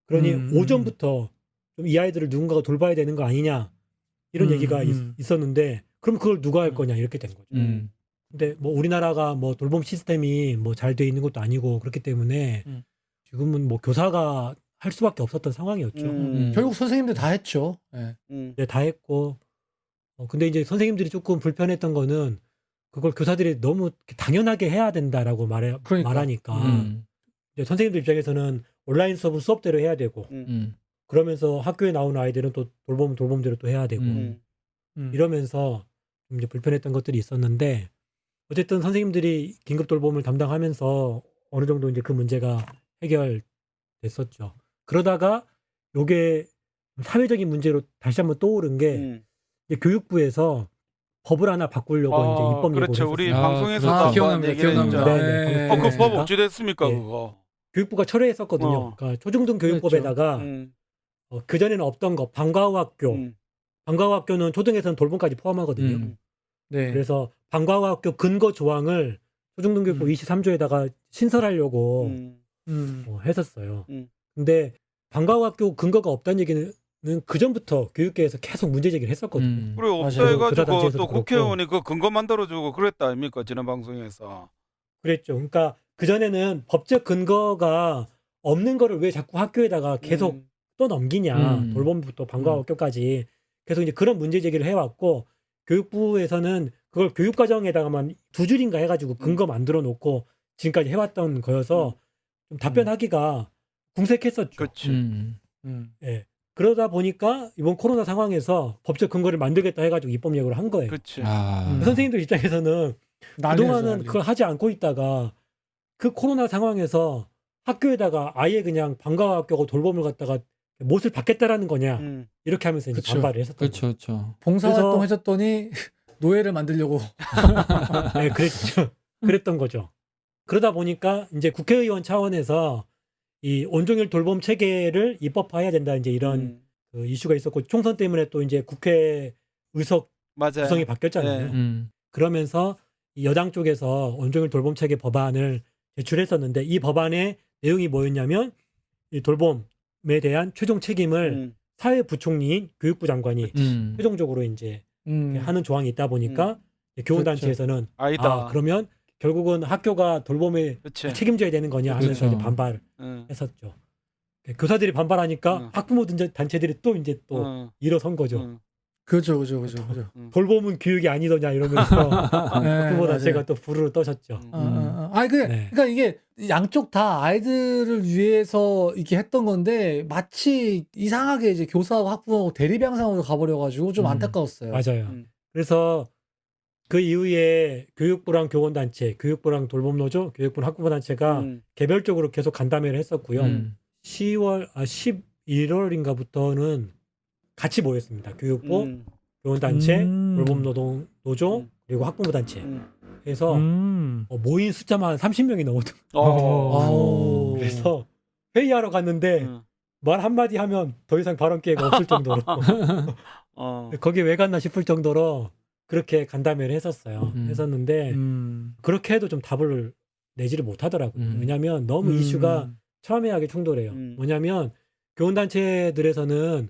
그러니 오전부터 좀 이 아이들을 누군가가 돌봐야 되는 거 아니냐 이런 얘기가 있었는데 그럼 그걸 누가 할 거냐 이렇게 된 거죠. 근데 뭐 우리나라가 뭐 돌봄 시스템이 뭐 잘 돼 있는 것도 아니고 그렇기 때문에 지금은 뭐 교사가 할 수밖에 없었던 상황이었죠. 결국 선생님들 다 했죠. 예. 네, 다 했고 근데 이제 선생님들이 조금 불편했던 거는 그걸 교사들이 너무 당연하게 해야 된다라고 그러니까. 말하니까 이제 선생님들 입장에서는 온라인 수업은 수업대로 해야 되고 그러면서 학교에 나오는 아이들은 또 돌봄대로 또 해야 되고 이러면서 이제 불편했던 것들이 있었는데 어쨌든 선생님들이 긴급 돌봄을 담당하면서 어느 정도 이제 그 문제가 해결됐었죠. 그러다가 요게 사회적인 문제로 다시 한번 떠오른 게 이제 교육부에서 법을 하나 바꾸려고 이제 입법 예고를 그렇죠. 했었어요. 우리 아, 방송에서도 그렇죠. 한번 기억납니다. 얘기를 기억납니다. 했죠. 네. 예. 그 법 어찌 됐습니까 예. 그거? 교육부가 철회했었거든요. 그러니까 초중등 교육법에다가 그전에는 없던 거 방과후 학교. 방과후 학교는 초등에서는 돌봄까지 포함하거든요. 네. 그래서 방과후 학교 근거 조항을 초중등 교육법 23조에다가 신설하려고 했었어요. 근데 방과후 학교 근거가 없다는 얘기는 그 전부터 교육계에서 계속 문제 제기를 했었거든요. 그래 없어 맞아요. 해가지고 교사단체에서도 또 그렇고. 국회의원이 그 근거 만들어주고 그랬다 아닙니까 지난 방송에서. 그랬죠. 그러니까 그전에는 법적 근거가 없는 거를 왜 자꾸 학교에다가 계속 또 넘기냐. 돌봄부터 방과후 학교까지 계속 이제 그런 문제 제기를 해왔고 교육부에서는 그걸 교육과정에다가만 2줄인가 해가지고 근거 만들어 놓고 지금까지 해왔던 거여서 좀 답변하기가 궁색했었죠. 그렇지. 예. 그러다 보니까 이번 코로나 상황에서 법적 근거를 만들겠다 해가지고 입법 예고를 한 거예요. 그렇지. 선생님들 입장에서는 그동안은 난리. 그걸 하지 않고 있다가 그 코로나 상황에서 학교에다가 아예 그냥 방과후 학교고 돌봄을 갖다가 못을 받겠다라는 거냐 이렇게 하면서 이제 그쵸. 반발을 했었던 그렇죠, 거예요. 그렇죠. 봉사활동 해줬더니 노예를 만들려고. 네, 그랬죠. 그랬던 거죠. 그러다 보니까 이제 국회의원 차원에서 이 온종일 돌봄 체계를 입법화해야 된다 이제 이런 그 이슈가 있었고 총선 때문에 또 이제 국회 의석 맞아요. 구성이 바뀌었잖아요. 네. 그러면서 이 여당 쪽에서 온종일 돌봄 체계 법안을 제출했었는데 이 법안의 내용이 뭐였냐면 이 돌봄에 대한 최종 책임을 사회부총리인 교육부 장관이 최종적으로 이제 하는 조항이 있다 보니까 교원단체에서는 아니다. 그러면 결국은 학교가 돌봄에 그치. 책임져야 되는 거냐 하면서 그렇죠. 이제 응. 반발했었죠. 교사들이 반발하니까 응. 학부모 단체들이 또 이제 또 응. 일어선 거죠. 응. 그죠. 돌봄은 교육이 아니더냐 이러면서 학부모 네, 단체가 맞아요. 또 부르르 떠셨죠. 아니 네. 그러니까 이게 양쪽 다 아이들을 위해서 이렇게 했던 건데 마치 이상하게 이제 교사하고 학부모하고 대립양상으로 가버려가지고 좀 안타까웠어요. 맞아요. 그래서 그 이후에 교육부랑 교원단체, 교육부랑 돌봄노조, 교육부랑 학부모 단체가 개별적으로 계속 간담회를 했었고요. 11월인가부터는 같이 모였습니다. 교육부, 교원단체, 돌봄노조, 그리고 학부모 단체. 그래서 모인 숫자만 30명이 넘었더라고요. 그래서 회의하러 갔는데 말 한마디 하면 더 이상 발언 기회가 없을 정도로 거기 왜 갔나 싶을 정도로 그렇게 간담회를 했었는데 그렇게 해도 좀 답을 내지를 못하더라고요. 왜냐하면 너무 이슈가 첨예하게 충돌해요. 뭐냐면 교원단체들에서는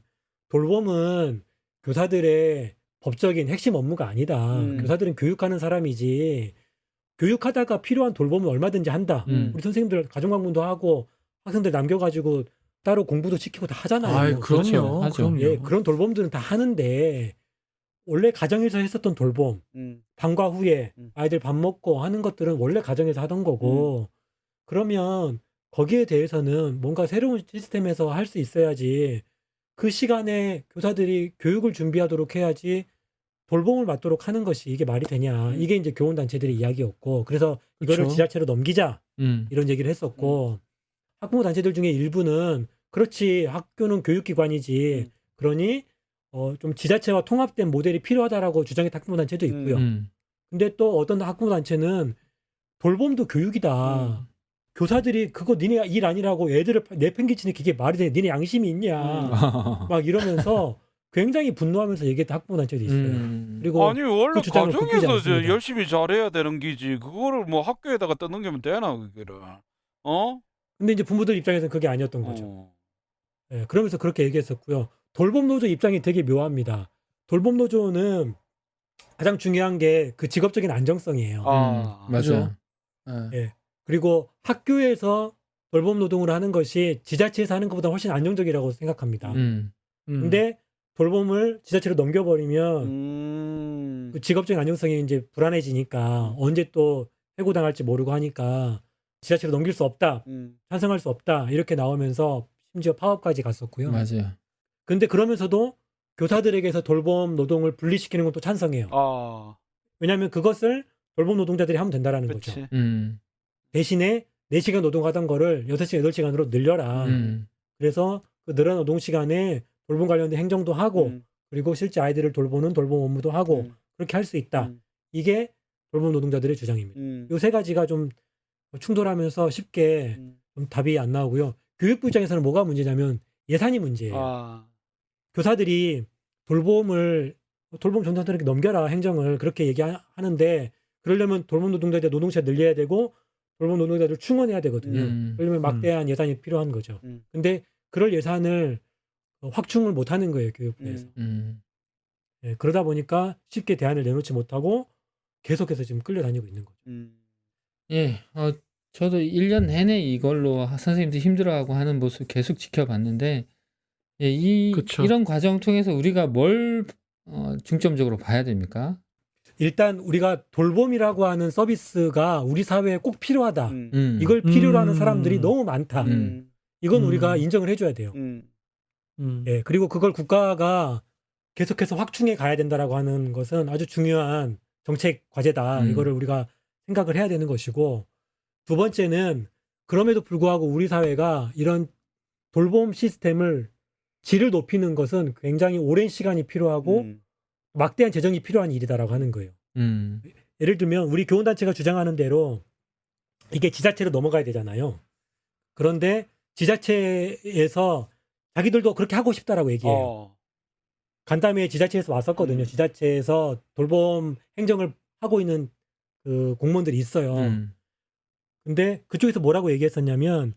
돌봄은 교사들의 법적인 핵심 업무가 아니다. 교사들은 교육하는 사람이지 교육하다가 필요한 돌봄을 얼마든지 한다. 우리 선생님들 가정방문도 하고 학생들 남겨가지고 따로 공부도 시키고 다 하잖아요. 아이, 그럼요. 하죠. 그럼요. 예, 그런 돌봄들은 다 하는데 원래 가정에서 했었던 돌봄, 방과 후에 아이들 밥 먹고 하는 것들은 원래 가정에서 하던 거고 그러면 거기에 대해서는 뭔가 새로운 시스템에서 할 수 있어야지 그 시간에 교사들이 교육을 준비하도록 해야지 돌봄을 맡도록 하는 것이 이게 말이 되냐. 이게 이제 교원단체들의 이야기였고 그래서 이거를 그쵸. 지자체로 넘기자 이런 얘기를 했었고 학부모 단체들 중에 일부는 그렇지 학교는 교육기관이지 그러니 좀 지자체와 통합된 모델이 필요하다라고 주장했던 학부모 단체도 있고요. 근데 또 어떤 학부모 단체는 돌봄도 교육이다. 교사들이 그거 니네 일 아니라고 애들을 내팽개치는 게 말이 돼. 니네 양심이 있냐. 막 이러면서 굉장히 분노하면서 얘기했던 학부모 단체도 있어요. 그리고 아니 원래 그 주장을 바꾸지 가정에서 않습니다. 열심히 잘해야 되는 기지 그거를 뭐 학교에다가 떠넘기면 되나 그거를 근데 이제 부모들 입장에서는 그게 아니었던 거죠. 예, 그러면서 그렇게 얘기했었고요. 돌봄노조 입장이 되게 묘합니다. 돌봄노조는 가장 중요한 게 그 직업적인 안정성이에요. 맞아요. 예. 그리고 학교에서 돌봄 노동을 하는 것이 지자체에서 하는 것보다 훨씬 안정적이라고 생각합니다. 근데 돌봄을 지자체로 넘겨버리면 그 직업적인 안정성이 이제 불안해지니까 언제 또 해고당할지 모르고 하니까 지자체로 넘길 수 없다, 찬성할 수 없다 이렇게 나오면서 심지어 파업까지 갔었고요. 맞아요. 근데 그러면서도 교사들에게서 돌봄 노동을 분리시키는 건 또 찬성해요. 왜냐하면 그것을 돌봄 노동자들이 하면 된다라는 거죠. 그치. 대신에 4시간 노동하던 거를 6시간, 8시간으로 늘려라. 그래서 그 늘어난 노동 시간에 돌봄 관련된 행정도 하고 그리고 실제 아이들을 돌보는 돌봄 업무도 하고 그렇게 할 수 있다. 이게 돌봄 노동자들의 주장입니다. 요 세 가지가 좀 충돌하면서 쉽게 좀 답이 안 나오고요. 교육부 입장에서는 뭐가 문제냐면 예산이 문제예요. 교사들이 돌봄 전담들에게 넘겨라 행정을 그렇게 얘기하는데 그러려면 돌봄 노동자들 노동시간 늘려야 되고 돌봄 노동자들 충원해야 되거든요. 그러려면 막대한 예산이 필요한 거죠. 근데 그럴 예산을 확충을 못하는 거예요 교육부에서. 예, 그러다 보니까 쉽게 대안을 내놓지 못하고 계속해서 지금 끌려다니고 있는 거죠. 예, 저도 1년 내내 이걸로 선생님들 힘들어하고 하는 모습 계속 지켜봤는데, 예, 그쵸. 이런 과정 통해서 우리가 뭘 중점적으로 봐야 됩니까? 일단 우리가 돌봄이라고 하는 서비스가 우리 사회에 꼭 필요하다. 이걸 음. 필요로 하는 사람들이 너무 많다. 이건 음. 우리가 인정을 해줘야 돼요. 예, 그리고 그걸 국가가 계속해서 확충해 가야 된다라고 하는 것은 아주 중요한 정책 과제다. 이거를 우리가 생각을 해야 되는 것이고 두 번째는 그럼에도 불구하고 우리 사회가 이런 돌봄 시스템을 질을 높이는 것은 굉장히 오랜 시간이 필요하고 막대한 재정이 필요한 일이다라고 하는 거예요. 예를 들면 우리 교원단체가 주장하는 대로 이게 지자체로 넘어가야 되잖아요. 그런데 지자체에서 자기들도 그렇게 하고 싶다라고 얘기해요. 간담회 지자체에서 왔었거든요. 지자체에서 돌봄 행정을 하고 있는 그 공무원들이 있어요. 근데 그쪽에서 뭐라고 얘기했었냐면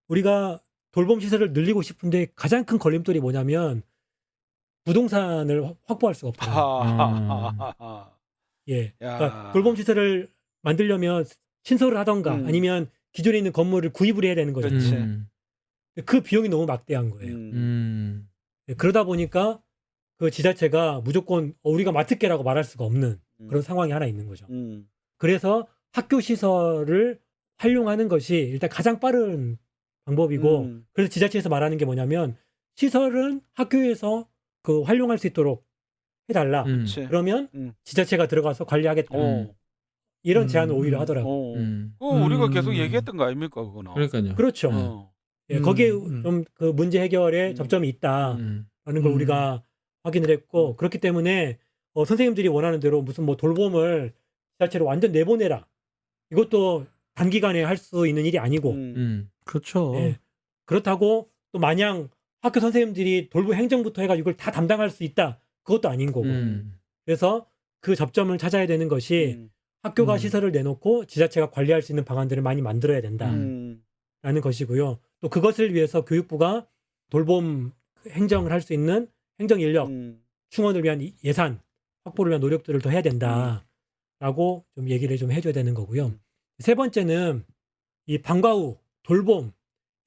우리가 돌봄 시설을 늘리고 싶은데 가장 큰 걸림돌이 뭐냐면 부동산을 확보할 수가 없다. 예. 그러니까 야. 돌봄 시설을 만들려면 신설을 하던가 아니면 기존에 있는 건물을 구입을 해야 되는 거죠. 그렇지. 그 비용이 너무 막대한 거예요. 예, 그러다 보니까 그 지자체가 무조건 우리가 맡을게라고 말할 수가 없는 그런 상황이 하나 있는 거죠. 그래서 학교 시설을 활용하는 것이 일단 가장 빠른 방법이고 그래서 지자체에서 말하는 게 뭐냐면 시설은 학교에서 그 활용할 수 있도록 해달라. 그렇지. 그러면 지자체가 들어가서 관리하겠다. 이런 제안을 오히려 하더라고요. 그거 우리가 계속 얘기했던 거 아닙니까 그거는. 그러니까요. 그렇죠. 예, 거기에 좀 그 문제 해결에 접점이 있다라는 걸 우리가 확인을 했고 그렇기 때문에 선생님들이 원하는 대로 무슨 뭐 돌봄을 지자체로 완전 내보내라. 이것도 단기간에 할 수 있는 일이 아니고 그렇죠. 예, 그렇다고 또 마냥 학교 선생님들이 돌봄 행정부터 해가지고 이걸 다 담당할 수 있다. 그것도 아닌 거고. 그래서 그 접점을 찾아야 되는 것이 학교가 시설을 내놓고 지자체가 관리할 수 있는 방안들을 많이 만들어야 된다라는 것이고요. 또 그것을 위해서 교육부가 돌봄 행정을 할 수 있는 행정 인력 충원을 위한 예산 확보를 위한 노력들을 더 해야 된다라고 좀 얘기를 좀 해줘야 되는 거고요. 세 번째는 이 방과 후 돌봄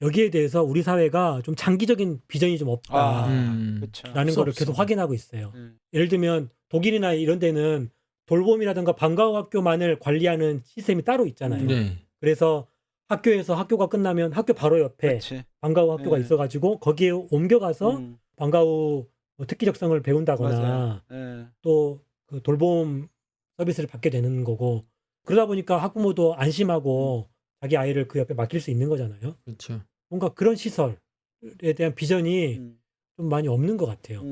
여기에 대해서 우리 사회가 좀 장기적인 비전이 좀 없다라는 그렇죠. 거를 계속 확인하고 있어요. 예를 들면 독일이나 이런 데는 돌봄이라든가 방과 후 학교만을 관리하는 시스템이 따로 있잖아요. 네. 그래서 학교에서 학교가 끝나면 학교 바로 옆에 그렇지. 방과 후 학교가 네. 있어가지고 거기에 옮겨가서 방과 후 특기적성을 배운다거나 예. 또 그 돌봄 서비스를 받게 되는 거고 그러다 보니까 학부모도 안심하고 자기 아이를 그 옆에 맡길 수 있는 거잖아요. 그렇죠. 뭔가 그런 시설에 대한 비전이 좀 많이 없는 것 같아요.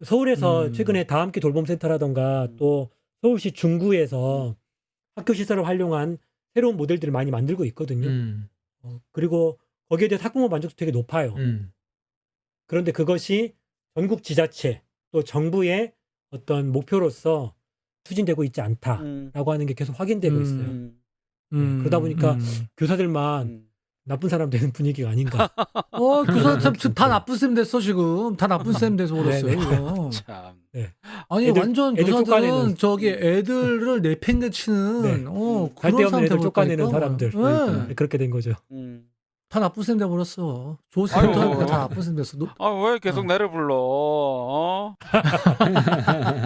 서울에서 최근에 다함께 돌봄센터라던가 또 서울시 중구에서 학교 시설을 활용한 새로운 모델들을 많이 만들고 있거든요. 그리고 거기에 대해서 학부모 만족도 되게 높아요. 그런데 그것이 전국 지자체 또 정부의 어떤 목표로서 추진되고 있지 않다라고 하는 게 계속 확인되고 있어요. 그러다 보니까 교사들만 나쁜 사람 되는 분위기가 아닌가. 교사 다 나쁜 쌤 됐어 지금. 다 나쁜 쌤 돼서 그랬어요. 네네. 이거. 참. 아니 애들- 완전 애들 교사들은 쫓아내는. 저기 애들을 내팽개치는 네. 그런 할 데 없는 상태 애들 쫓아내는 돼버렸다니까. 사람들. 네. 그렇게 된 거죠. 다 나쁜 쌤 돼버렸어. 아유. 조쌤도 다 나쁜 쌤 됐어. 왜 계속 나를 불러?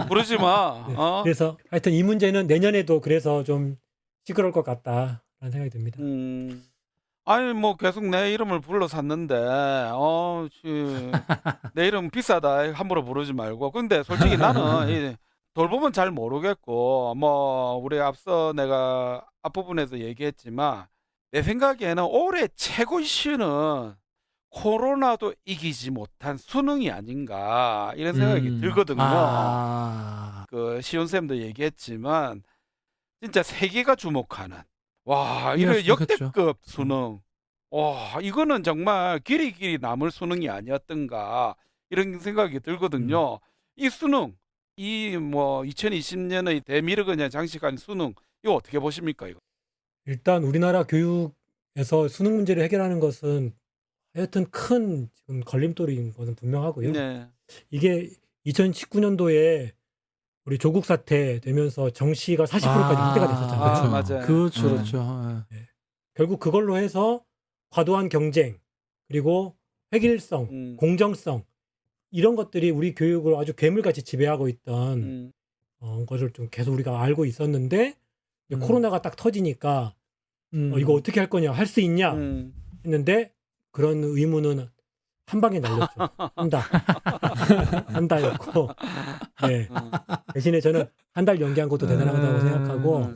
부르지 마. 네. 그래서 하여튼 이 문제는 내년에도 그래서 좀 시끄러울 것 같다라는 생각이 듭니다. 아니 뭐 계속 내 이름을 불러 샀는데 내 이름 비싸다 함부로 부르지 말고 근데 솔직히 나는 이 돌보면 잘 모르겠고 뭐 우리 앞서 내가 앞부분에서 얘기했지만 내 생각에는 올해 최고 이슈는 코로나도 이기지 못한 수능이 아닌가 이런 생각이 들거든요. 그 시온쌤도 얘기했지만 진짜 세계가 주목하는 와 이런 그렇겠죠. 역대급 수능 와 이거는 정말 길이 남을 수능이 아니었던가 이런 생각이 들거든요. 이 수능 이 뭐 2020년의 대미르거냐 장식한 수능 이거 어떻게 보십니까 이거? 일단 우리나라 교육에서 수능 문제를 해결하는 것은 하여튼 큰 지금 걸림돌인 것은 분명하고요. 네. 이게 2019년도에 우리 조국 사태 되면서 정시가 40%까지 확대가 됐었잖아요. 맞아요. 그렇죠, 네. 그렇죠. 결국 그걸로 해서 과도한 경쟁 그리고 획일성, 공정성 이런 것들이 우리 교육을 아주 괴물같이 지배하고 있던 것을 좀 계속 우리가 알고 있었는데 코로나가 딱 터지니까 이거 어떻게 할 거냐, 할 수 있냐 했는데 그런 의무는 한 방에 날렸죠. 한 달였고 네. 대신에 저는 한 달 연기한 것도 대단하다고 생각하고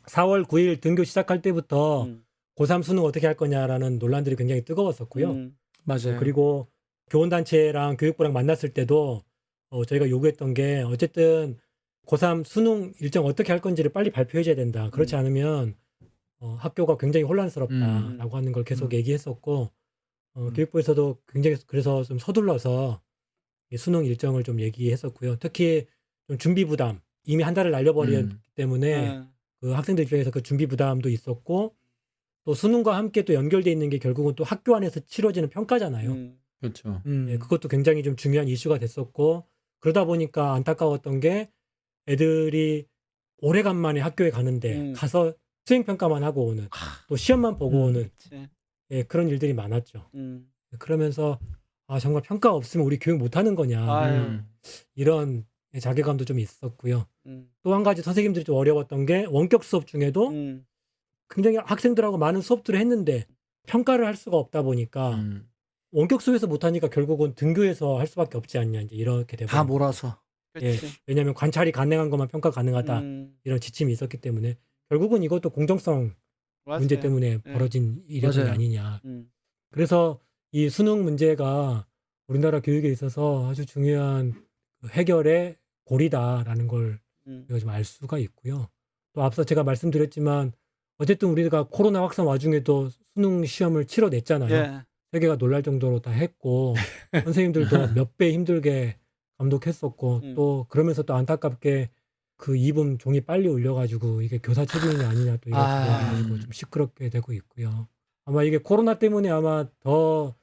4월 9일 등교 시작할 때부터 고3 수능 어떻게 할 거냐라는 논란들이 굉장히 뜨거웠었고요. 맞아요. 그리고 교원단체랑 교육부랑 만났을 때도 저희가 요구했던 게 어쨌든 고3 수능 일정 어떻게 할 건지를 빨리 발표해 줘야 된다. 그렇지 않으면 학교가 굉장히 혼란스럽다라고 하는 걸 계속 얘기했었고 교육부에서도 굉장히 그래서 좀 서둘러서 이 수능 일정을 좀 얘기했었고요. 특히 좀 준비 부담, 이미 한 달을 날려버렸기 때문에 그 학생들 입장에서 그 준비 부담도 있었고, 또 수능과 함께 또 연결돼 있는 게 결국은 또 학교 안에서 치러지는 평가잖아요. 그렇죠. 예, 그것도 굉장히 좀 중요한 이슈가 됐었고, 그러다 보니까 안타까웠던 게 애들이 오래간만에 학교에 가는데 가서 수행 평가만 하고 오는, 또 시험만 보고 오는 예, 그런 일들이 많았죠. 그러면서 아, 정말 평가 없으면 우리 교육 못하는 거냐, 아유. 이런 자괴감도 좀 있었고요. 또 한 가지 선생님들이 좀 어려웠던 게 원격 수업 중에도 굉장히 학생들하고 많은 수업들을 했는데 평가를 할 수가 없다 보니까 원격 수업에서 못하니까 결국은 등교에서 할 수밖에 없지 않냐, 이제 이렇게 되고, 다 몰아서. 예, 왜냐하면 관찰이 가능한 것만 평가 가능하다, 이런 지침이 있었기 때문에 결국은 이것도 공정성 문제 때문에 벌어진 일이 맞아요. 아니냐. 그래서 이 수능 문제가 우리나라 교육에 있어서 아주 중요한 해결의 고리다라는 걸 우리가 좀 알 수가 있고요. 또 앞서 제가 말씀드렸지만 어쨌든 우리가 코로나 확산 와중에도 수능 시험을 치러냈잖아요. 예. 세계가 놀랄 정도로 다 했고 선생님들도 몇 배 힘들게 감독했었고, 또 그러면서 또 안타깝게 그 2분 종이 빨리 올려가지고 이게 교사 책임이 아니냐, 또 이렇게 돼가지고 좀 시끄럽게 되고 있고요. 아마 이게 코로나 때문에 아마 더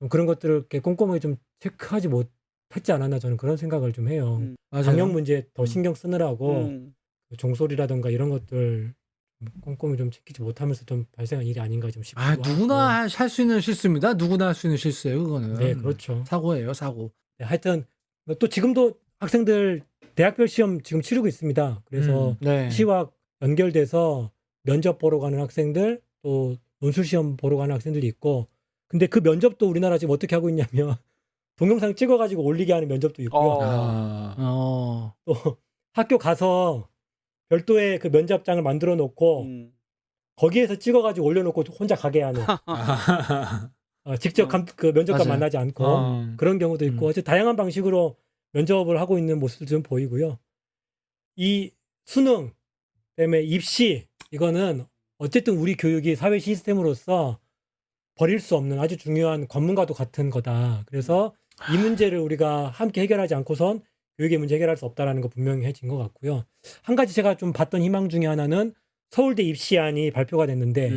좀 그런 것들을 이렇게 꼼꼼하게 좀 체크하지 못했지 않았나, 저는 그런 생각을 좀 해요. 맞아요. 방역 문제 더 신경 쓰느라고 종소리라든가 이런 것들 꼼꼼히 좀 지키지 못하면서 좀 발생한 일이 아닌가 좀 싶기도 하고. 누구나 할 수 있는 실수입니다. 누구나 할 수 있는 실수예요, 그거는. 네, 그렇죠. 사고예요, 사고. 네, 하여튼 또 지금도 학생들 대학별 시험 지금 치르고 있습니다. 그래서 네. 시와 연결돼서 면접 보러 가는 학생들, 또 논술 시험 보러 가는 학생들이 있고, 근데 그 면접도 우리나라 지금 어떻게 하고 있냐면 동영상 찍어가지고 올리게 하는 면접도 있고요. 또 학교 가서 별도의 그 면접장을 만들어 놓고 거기에서 찍어가지고 올려놓고 혼자 가게 하는, 직접 그 면접관 맞아요. 만나지 않고 그런 경우도 있고, 아주 다양한 방식으로 면접을 하고 있는 모습도 좀 보이고요. 이 수능 그다음에 입시, 이거는 어쨌든 우리 교육이 사회 시스템으로서 버릴 수 없는 아주 중요한 관문과도 같은 거다. 그래서 이 문제를 우리가 함께 해결하지 않고선 교육의 문제 해결할 수 없다라는 거 분명히 해진 것 같고요. 한 가지 제가 좀 봤던 희망 중에 하나는 서울대 입시안이 발표가 됐는데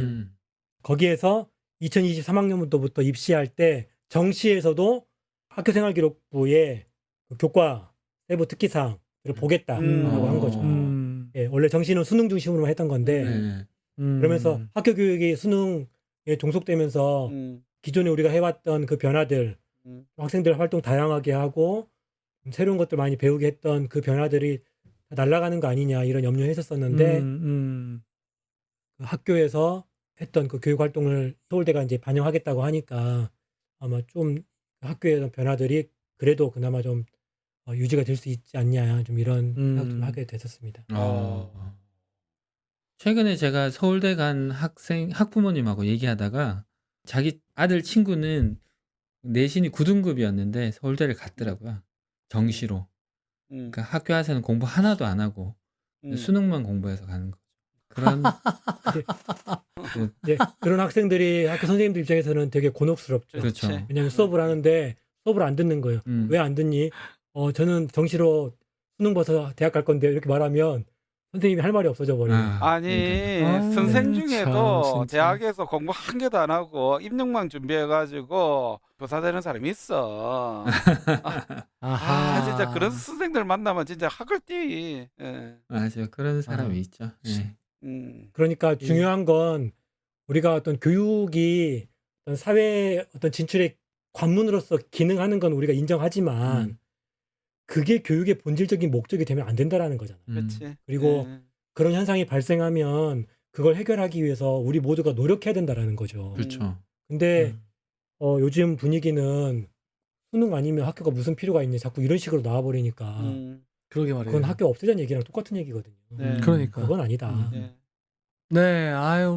거기에서 2023학년부터 입시할 때 정시에서도 학교생활기록부에 그 교과 세부 특기사항을 보겠다라고 한 거죠. 예, 원래 정시는 수능 중심으로만 했던 건데 그러면서 학교 교육이 수능에 종속되면서 기존에 우리가 해왔던 그 변화들, 학생들 활동 다양하게 하고 새로운 것들 많이 배우게 했던 그 변화들이 날아가는 거 아니냐, 이런 염려했었었는데 그 학교에서 했던 그 교육 활동을 서울대가 이제 반영하겠다고 하니까 아마 좀 학교의 변화들이 그래도 그나마 좀 유지가 될 수 있지 않냐, 좀 이런 생각 좀 하게 됐었습니다. 최근에 제가 서울대 간 학부모님하고 얘기하다가 자기 아들 친구는 내신이 9등급이었는데 서울대를 갔더라고요. 정시로. 그러니까 학교 와서는 공부 하나도 안 하고 수능만 공부해서 가는 거죠. 그런 네, 그런 학생들이 학교 선생님들 입장에서는 되게 곤혹스럽죠. 그렇죠. 왜냐하면 수업을 하는데 수업을 안 듣는 거예요. 왜 안 듣니? 저는 정시로 수능 봐서 대학 갈 건데, 이렇게 말하면 선생님이 할 말이 없어져 버려요. 아니, 그러니까. 선생 참, 중에도 진짜. 대학에서 공부 한 개도 안 하고 입력만 준비해가지고 교사 되는 사람이 있어. 진짜 그런 선생들 만나면 진짜 학을 띄. 예. 맞아요. 그런 사람이 있죠. 예. 그러니까 중요한 건 우리가 어떤 교육이 어떤 사회 어떤 진출의 관문으로서 기능하는 건 우리가 인정하지만 그게 교육의 본질적인 목적이 되면 안 된다라는 거잖아요. 그렇지. 그리고 그런 현상이 발생하면 그걸 해결하기 위해서 우리 모두가 노력해야 된다라는 거죠. 그렇죠. 근데 요즘 분위기는 수능 아니면 학교가 무슨 필요가 있니, 자꾸 이런 식으로 나와버리니까 그러게 말이에요. 그건 학교 없애자는 얘기랑 똑같은 얘기거든요. 네. 그러니까. 그건 아니다. 네. 네,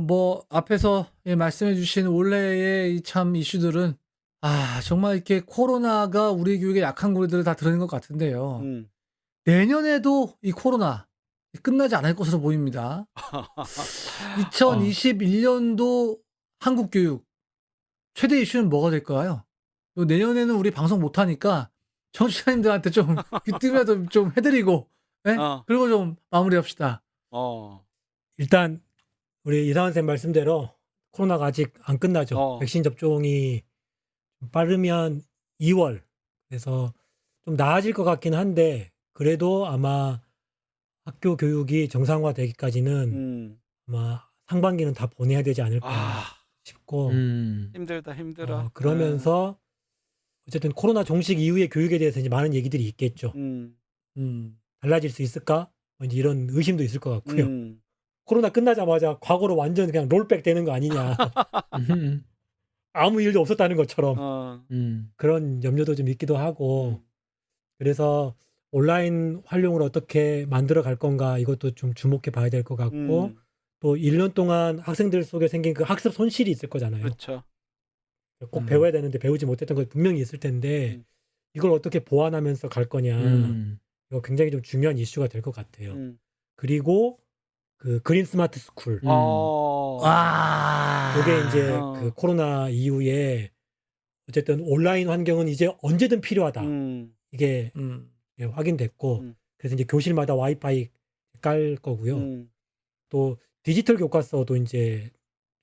뭐 앞에서 말씀해주신 원래의 이 참 이슈들은 정말 이렇게 코로나가 우리 교육의 약한 고리들을 다 드러낸 것 같은데요. 내년에도 이 코로나 끝나지 않을 것으로 보입니다. 2021년도 한국 교육 최대 이슈는 뭐가 될까요? 내년에는 우리 방송 못하니까 청취자님들한테 좀 귀뜸이라도 좀 해드리고, 예? 어. 그리고 좀 마무리합시다. 일단 우리 이상한 쌤 말씀대로 코로나가 아직 안 끝나죠. 백신 접종이 빠르면 2월. 그래서 좀 나아질 것 같긴 한데 그래도 아마 학교 교육이 정상화되기까지는 아마 상반기는 다 보내야 되지 않을까 싶고 힘들다 힘들어. 그러면서 어쨌든 코로나 종식 이후의 교육에 대해서 이제 많은 얘기들이 있겠죠. 달라질 수 있을까? 뭐 이제 이런 의심도 있을 것 같고요. 코로나 끝나자마자 과거로 완전 그냥 롤백 되는 거 아니냐. 아무 일도 없었다는 것처럼 그런 염려도 좀 있기도 하고 그래서 온라인 활용을 어떻게 만들어 갈 건가 이것도 좀 주목해 봐야 될 것 같고 또 1년 동안 학생들 속에 생긴 그 학습 손실이 있을 거잖아요. 그렇죠. 꼭 배워야 되는데 배우지 못했던 것 분명히 있을 텐데 이걸 어떻게 보완하면서 갈 거냐. 이거 굉장히 좀 중요한 이슈가 될 것 같아요. 그리고 그 그린 스마트 스쿨. 와. 이게 이제 그 코로나 이후에 어쨌든 온라인 환경은 이제 언제든 필요하다. 이게 예, 확인됐고 그래서 이제 교실마다 와이파이 깔 거고요. 또 디지털 교과서도 이제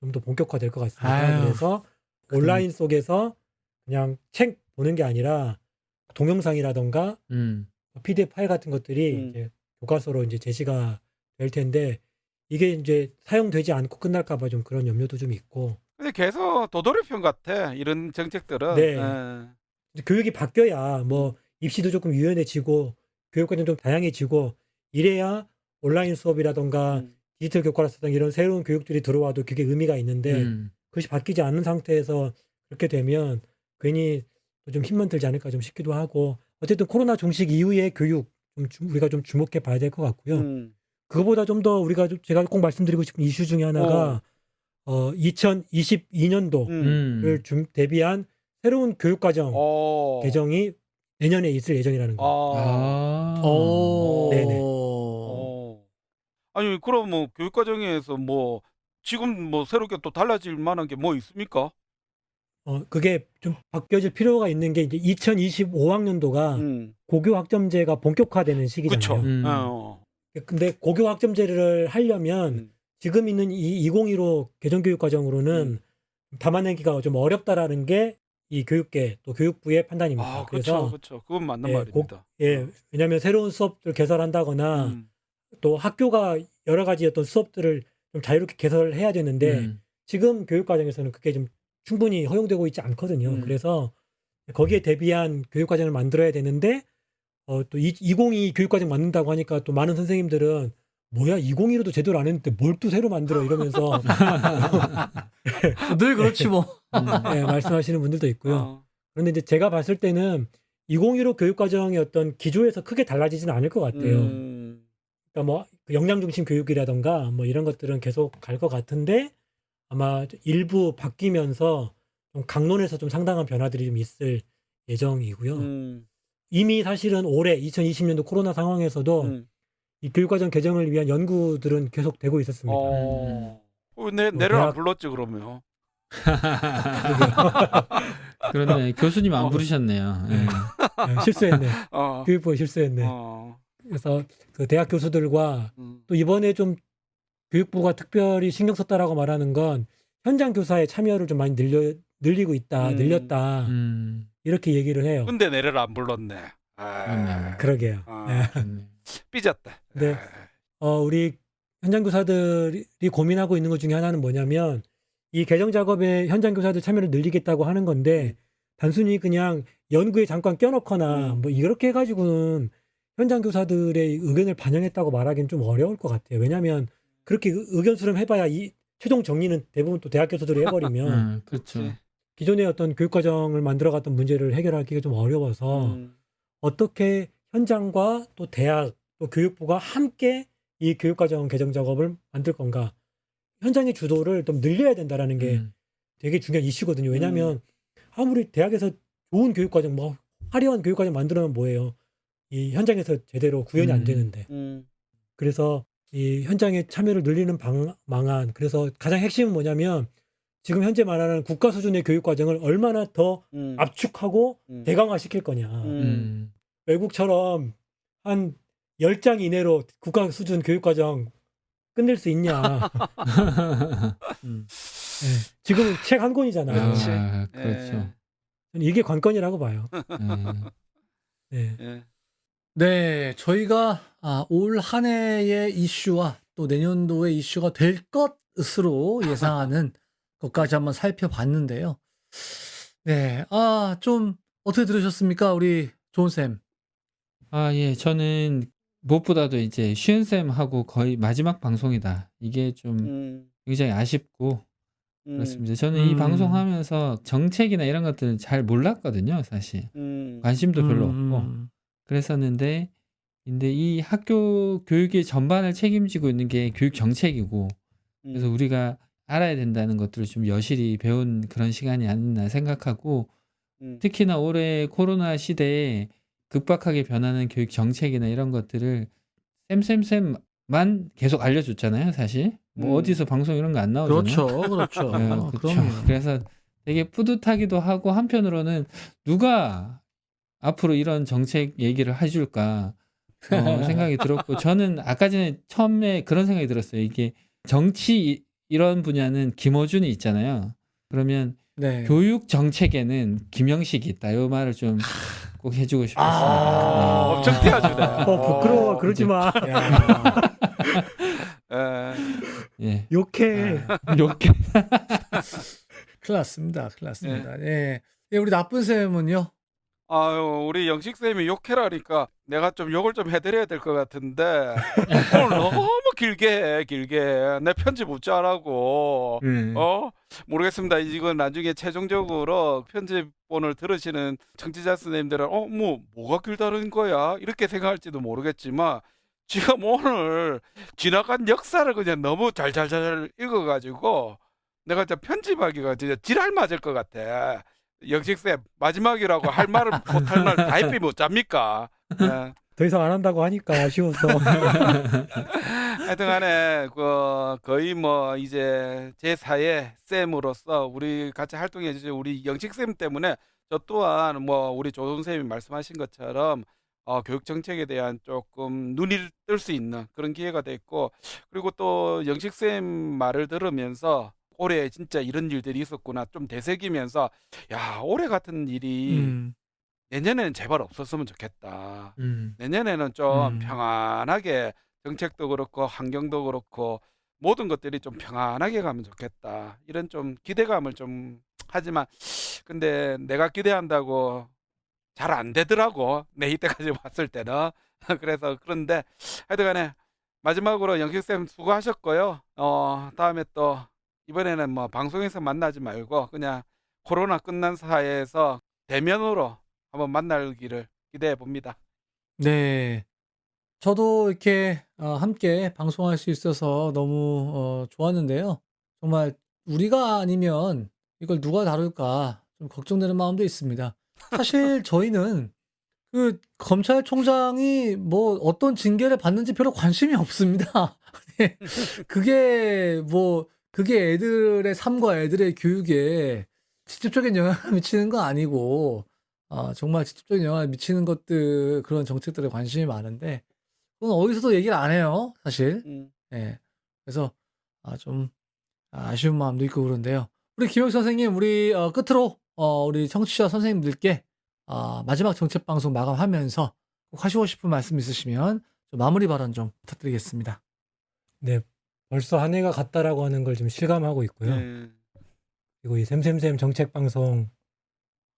좀 더 본격화될 것 같습니다. 아유, 그래서 온라인 속에서 그냥 책 보는 게 아니라 동영상이라던가 PDF 파일 같은 것들이 이제 교과서로 이제 제시가 될 텐데 이게 이제 사용되지 않고 끝날까 봐 좀 그런 염려도 좀 있고. 근데 계속 도돌이편 같아. 이런 정책들은. 네. 이제 교육이 바뀌어야 뭐 입시도 조금 유연해지고 교육과정 좀 다양해지고 이래야 온라인 수업이라던가 디지털 교과서 등 이런 새로운 교육들이 들어와도 그게 의미가 있는데 그것이 바뀌지 않는 상태에서 그렇게 되면 괜히 좀 힘만 들지 않을까 좀 싶기도 하고 어쨌든 코로나 종식 이후의 교육 우리가 좀 주목해 봐야 될 것 같고요. 그거보다 좀 더 제가 꼭 말씀드리고 싶은 이슈 중에 하나가 2022년도를 대비한 새로운 교육과정 개정이 내년에 있을 예정이라는 거. 네네. 아니 그럼 뭐 교육과정에서 뭐 지금 뭐 새롭게 또 달라질 만한 게 뭐 있습니까? 그게 좀 바뀌어질 필요가 있는 게 이제 2025학년도가 고교 학점제가 본격화되는 시기잖아요. 그렇죠. 근데 고교 학점제를 하려면 지금 있는 이 2015 개정교육과정으로는 담아내기가 좀 어렵다라는 게 이 교육계 또 교육부의 판단입니다. 그래서 그렇죠. 그건 맞는 말입니다. 왜냐하면 새로운 수업을 개설한다거나 또 학교가 여러 가지 어떤 수업들을 좀 자유롭게 개설해야 되는데 지금 교육과정에서는 그게 좀 충분히 허용되고 있지 않거든요. 그래서 거기에 대비한 교육과정을 만들어야 되는데 또 2022 교육과정 만든다고 하니까 또 많은 선생님들은 뭐야 2015도 제대로 안 했는데 뭘 또 새로 만들어 이러면서 늘 그렇지 뭐. 네, 말씀하시는 분들도 있고요. 그런데 이제 제가 봤을 때는 2015 교육과정의 어떤 기조에서 크게 달라지지는 않을 것 같아요. 그러니까 뭐 역량 중심 교육이라던가 뭐 이런 것들은 계속 갈 것 같은데 아마 일부 바뀌면서 좀 강론에서 좀 상당한 변화들이 좀 있을 예정이고요. 이미 사실은 올해 2020년도 코로나 상황에서도 이 교육과정 개정을 위한 연구들은 계속 되고 있었습니다. 내를 안 불렀지 그러면. 그런데 교수님 안 부르셨네요. 예. 실수했네. 교육부가 실수했네. 그래서 그 대학 교수들과 또 이번에 좀 교육부가 특별히 신경 썼다라고 말하는 건 현장 교사의 참여를 좀 많이 늘리고 있다, 늘렸다 이렇게 얘기를 해요. 근데 내를 안 불렀네. 그러게요. 삐졌다. 네. 우리 현장 교사들이 고민하고 있는 것 중에 하나는 뭐냐면 이 개정 작업에 현장 교사들 참여를 늘리겠다고 하는 건데 단순히 그냥 연구에 잠깐 껴넣거나 뭐 이렇게 해가지고는 현장 교사들의 의견을 반영했다고 말하기는 좀 어려울 것 같아요. 왜냐하면 그렇게 의견 수렴해봐야 이 최종 정리는 대부분 또 대학 교수들이 해버리면 그렇죠. 기존의 어떤 교육과정을 만들어갔던 문제를 해결하기가 좀 어려워서 어떻게 현장과 또 대학 또 교육부가 함께 이 교육과정 개정 작업을 만들 건가. 현장의 주도를 좀 늘려야 된다라는 게 되게 중요한 이슈거든요. 왜냐하면 아무리 대학에서 좋은 교육과정, 뭐 화려한 교육과정 만들어면 뭐예요. 이 현장에서 제대로 구현이 안 되는데. 그래서 이 현장의 참여를 늘리는 방안. 그래서 가장 핵심은 뭐냐면 지금 현재 말하는 국가 수준의 교육 과정을 얼마나 더 압축하고 음. 대강화시킬 거냐. 외국처럼 한 10장 이내로 국가 수준 교육 과정 끝낼 수 있냐. 예, 지금은 책 한 권이잖아요. 그렇지. 그렇죠. 저는 이게 관건이라고 봐요. 네. 예. 네, 저희가 올 한 해의 이슈와 또 내년도의 이슈가 될 것으로 예상하는 것까지 한번 살펴봤는데요. 네, 좀 어떻게 들으셨습니까, 우리 조은 쌤? 예. 저는 무엇보다도 이제 쉬운 쌤하고 거의 마지막 방송이다. 이게 좀 음. 굉장히 아쉽고 그렇습니다. 저는 이 음. 방송하면서 정책이나 이런 것들은 잘 몰랐거든요, 사실. 관심도 별로 없고. 그랬었는데 근데 이 학교 교육의 전반을 책임지고 있는 게 교육 정책이고 그래서 우리가 알아야 된다는 것들을 좀 여실히 배운 그런 시간이 아니나 생각하고 특히나 올해 코로나 시대에 급박하게 변하는 교육 정책이나 이런 것들을 쌤만 계속 알려줬잖아요, 사실. 뭐 어디서 방송 이런 거 안 나오잖아요. 그렇죠. 그렇죠. 그럼요. 그래서 되게 뿌듯하기도 하고 한편으로는 누가 앞으로 이런 정책 얘기를 해줄까 생각이 들었고 저는 아까 전에 처음에 그런 생각이 들었어요. 이게 정치 이런 분야는 김어준이 있잖아요. 그러면 네. 교육 정책에는 김영식이 있다. 이 말을 좀 꼭 해주고 싶었습니다. 엄청 띄워주네. 부끄러워. 그러지 마. 야, 예. 욕해. 이렇게 큰일 났습니다. 예. 예, 우리 나쁜 쌤은요? 아유, 우리 영식쌤이 욕해라니까 내가 좀 욕을 좀 해드려야 될 것 같은데 오늘 너무 길게 내 편집 웃지 않라고 모르겠습니다. 이건 나중에 최종적으로 편집본을 들으시는 청취자 선생님들은 뭐가 길다는 거야? 이렇게 생각할지도 모르겠지만 지금 오늘 지나간 역사를 그냥 너무 잘 읽어가지고 내가 진짜 편집하기가 진짜 지랄 맞을 것 같아. 영식쌤 마지막이라고 할 말을 못할 날 다이비 못 잡니까? 네. 더 이상 안 한다고 하니까 아쉬워서. 하여튼간에 거의 뭐 이제 제 4의 쌤으로서 우리 같이 활동해 주신 우리 영식쌤 때문에 저 또한 뭐 우리 조 선생님이 말씀하신 것처럼 교육 정책에 대한 조금 눈이 뜰 수 있는 그런 기회가 됐고 그리고 또 영식쌤 말을 들으면서 올해 진짜 이런 일들이 있었구나 좀 되새기면서 야 올해 같은 일이 내년에는 제발 없었으면 좋겠다. 내년에는 좀 평안하게 정책도 그렇고 환경도 그렇고 모든 것들이 좀 평안하게 가면 좋겠다. 이런 좀 기대감을 좀 하지만 근데 내가 기대한다고 잘 안 되더라고. 내 이때까지 봤을 때는. 그래서 그런데 하여튼간에 마지막으로 영식쌤 수고하셨고요. 다음에 또 이번에는 뭐 방송에서 만나지 말고 그냥 코로나 끝난 사이에서 대면으로 한번 만나기를 기대해 봅니다. 네. 저도 이렇게 함께 방송할 수 있어서 너무 좋았는데요. 정말 우리가 아니면 이걸 누가 다룰까 좀 걱정되는 마음도 있습니다. 사실 저희는 그 검찰총장이 뭐 어떤 징계를 받는지 별로 관심이 없습니다. 그게 애들의 삶과 애들의 교육에 직접적인 영향을 미치는 건 아니고 정말 직접적인 영향을 미치는 것들 그런 정책들에 관심이 많은데 그건 어디서도 얘기를 안 해요, 사실. 예. 그래서 좀 아쉬운 마음도 있고 그런데요. 우리 김영 선생님, 우리 끝으로 우리 청취자 선생님들께 마지막 정책 방송 마감하면서 꼭 하시고 싶은 말씀 있으시면 좀 마무리 발언 좀 부탁드리겠습니다. 네. 벌써 한 해가 갔다라고 하는 걸 좀 실감하고 있고요. 그리고 이 샘샘샘 정책 방송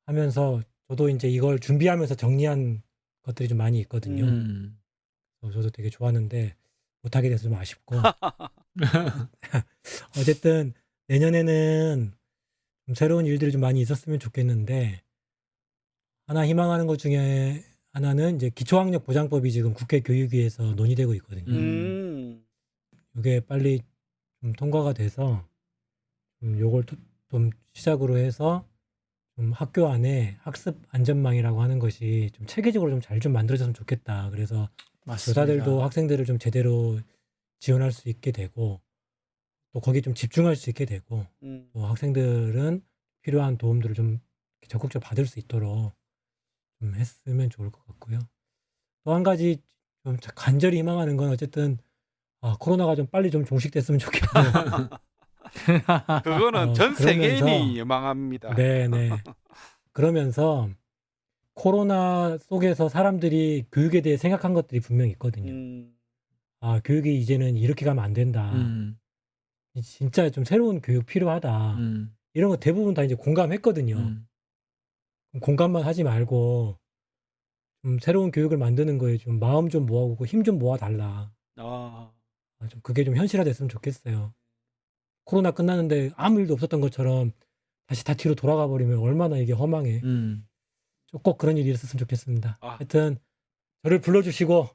하면서 저도 이제 이걸 준비하면서 정리한 것들이 좀 많이 있거든요. 저도 되게 좋았는데 못하게 돼서 좀 아쉽고 어쨌든 내년에는 좀 새로운 일들이 좀 많이 있었으면 좋겠는데 하나 희망하는 것 중에 하나는 이제 기초학력 보장법이 지금 국회 교육위에서 논의되고 있거든요. 이게 빨리 좀 통과가 돼서 요걸 좀 시작으로 해서 좀 학교 안에 학습 안전망이라고 하는 것이 좀 체계적으로 좀 잘 좀 만들어졌으면 좋겠다. 그래서 맞습니다. 교사들도 학생들을 좀 제대로 지원할 수 있게 되고 또 거기에 좀 집중할 수 있게 되고 또 학생들은 필요한 도움들을 좀 적극적으로 받을 수 있도록 좀 했으면 좋을 것 같고요. 또 한 가지 좀 간절히 희망하는 건 어쨌든 코로나가 좀 빨리 좀 종식됐으면 좋겠고요. 그거는 전 세계인이 그러면서 예망합니다. 네네. 그러면서 코로나 속에서 사람들이 교육에 대해 생각한 것들이 분명히 있거든요. 교육이 이제는 이렇게 가면 안 된다. 진짜 좀 새로운 교육 필요하다. 이런 거 대부분 다 이제 공감했거든요. 공감만 하지 말고 좀 새로운 교육을 만드는 거에 좀 마음 좀 모아오고 힘 좀 모아달라. 좀 그게 좀 현실화됐으면 좋겠어요. 코로나 끝났는데 아무 일도 없었던 것처럼 다시 다 뒤로 돌아가 버리면 얼마나 이게 허망해. 꼭 그런 일이 있었으면 좋겠습니다. 하여튼 저를 불러주시고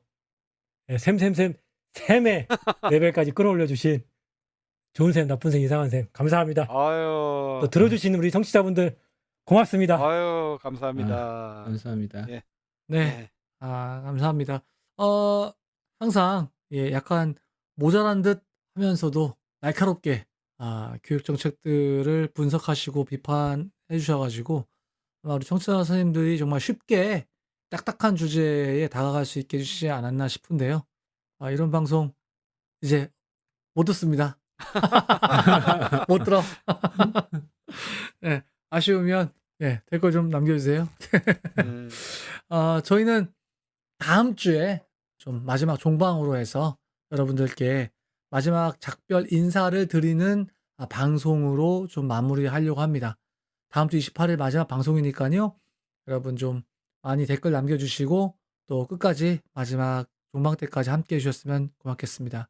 샘의 레벨까지 끌어올려 주신 좋은 샘, 나쁜 샘, 이상한 샘 감사합니다. 아유, 또 들어주시는 우리 청취자분들 고맙습니다. 아유, 감사합니다. 감사합니다. 예. 네. 감사합니다. 항상 약간 모자란 듯 하면서도 날카롭게 교육 정책들을 분석하시고 비판해 주셔가지고 아마 우리 청취자 선생님들이 정말 쉽게 딱딱한 주제에 다가갈 수 있게 해주시지 않았나 싶은데요. 이런 방송 이제 못 듣습니다. 못 들어. 네, 아쉬우면 댓글 좀 남겨주세요. 저희는 다음 주에 좀 마지막 종방으로 해서 여러분들께 마지막 작별 인사를 드리는 방송으로 좀 마무리하려고 합니다. 다음 주 28일 마지막 방송이니까요. 여러분 좀 많이 댓글 남겨주시고 또 끝까지 마지막 종방 때까지 함께 해주셨으면 고맙겠습니다.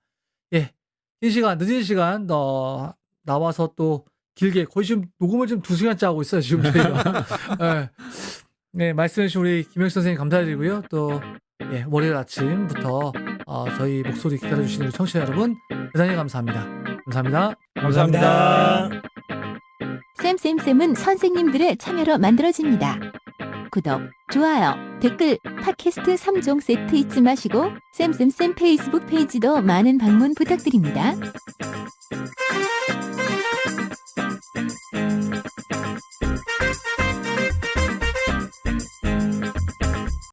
긴 시간, 늦은 시간 나와서 또 길게 거의 지금 녹음을 지금 2시간째 하고 있어요. 지금 저희가. 말씀해주신 우리 김영식 선생님 감사드리고요. 또 월요일 아침부터 저희 목소리 기다려주시는 우리 청취자 여러분 대단히 감사합니다. 감사합니다. 감사합니다. 쌤은 선생님들의 참여로 만들어집니다. 구독, 좋아요, 댓글, 팟캐스트 3종 세트 잊지 마시고 쌤 페이스북 페이지도 많은 방문 부탁드립니다.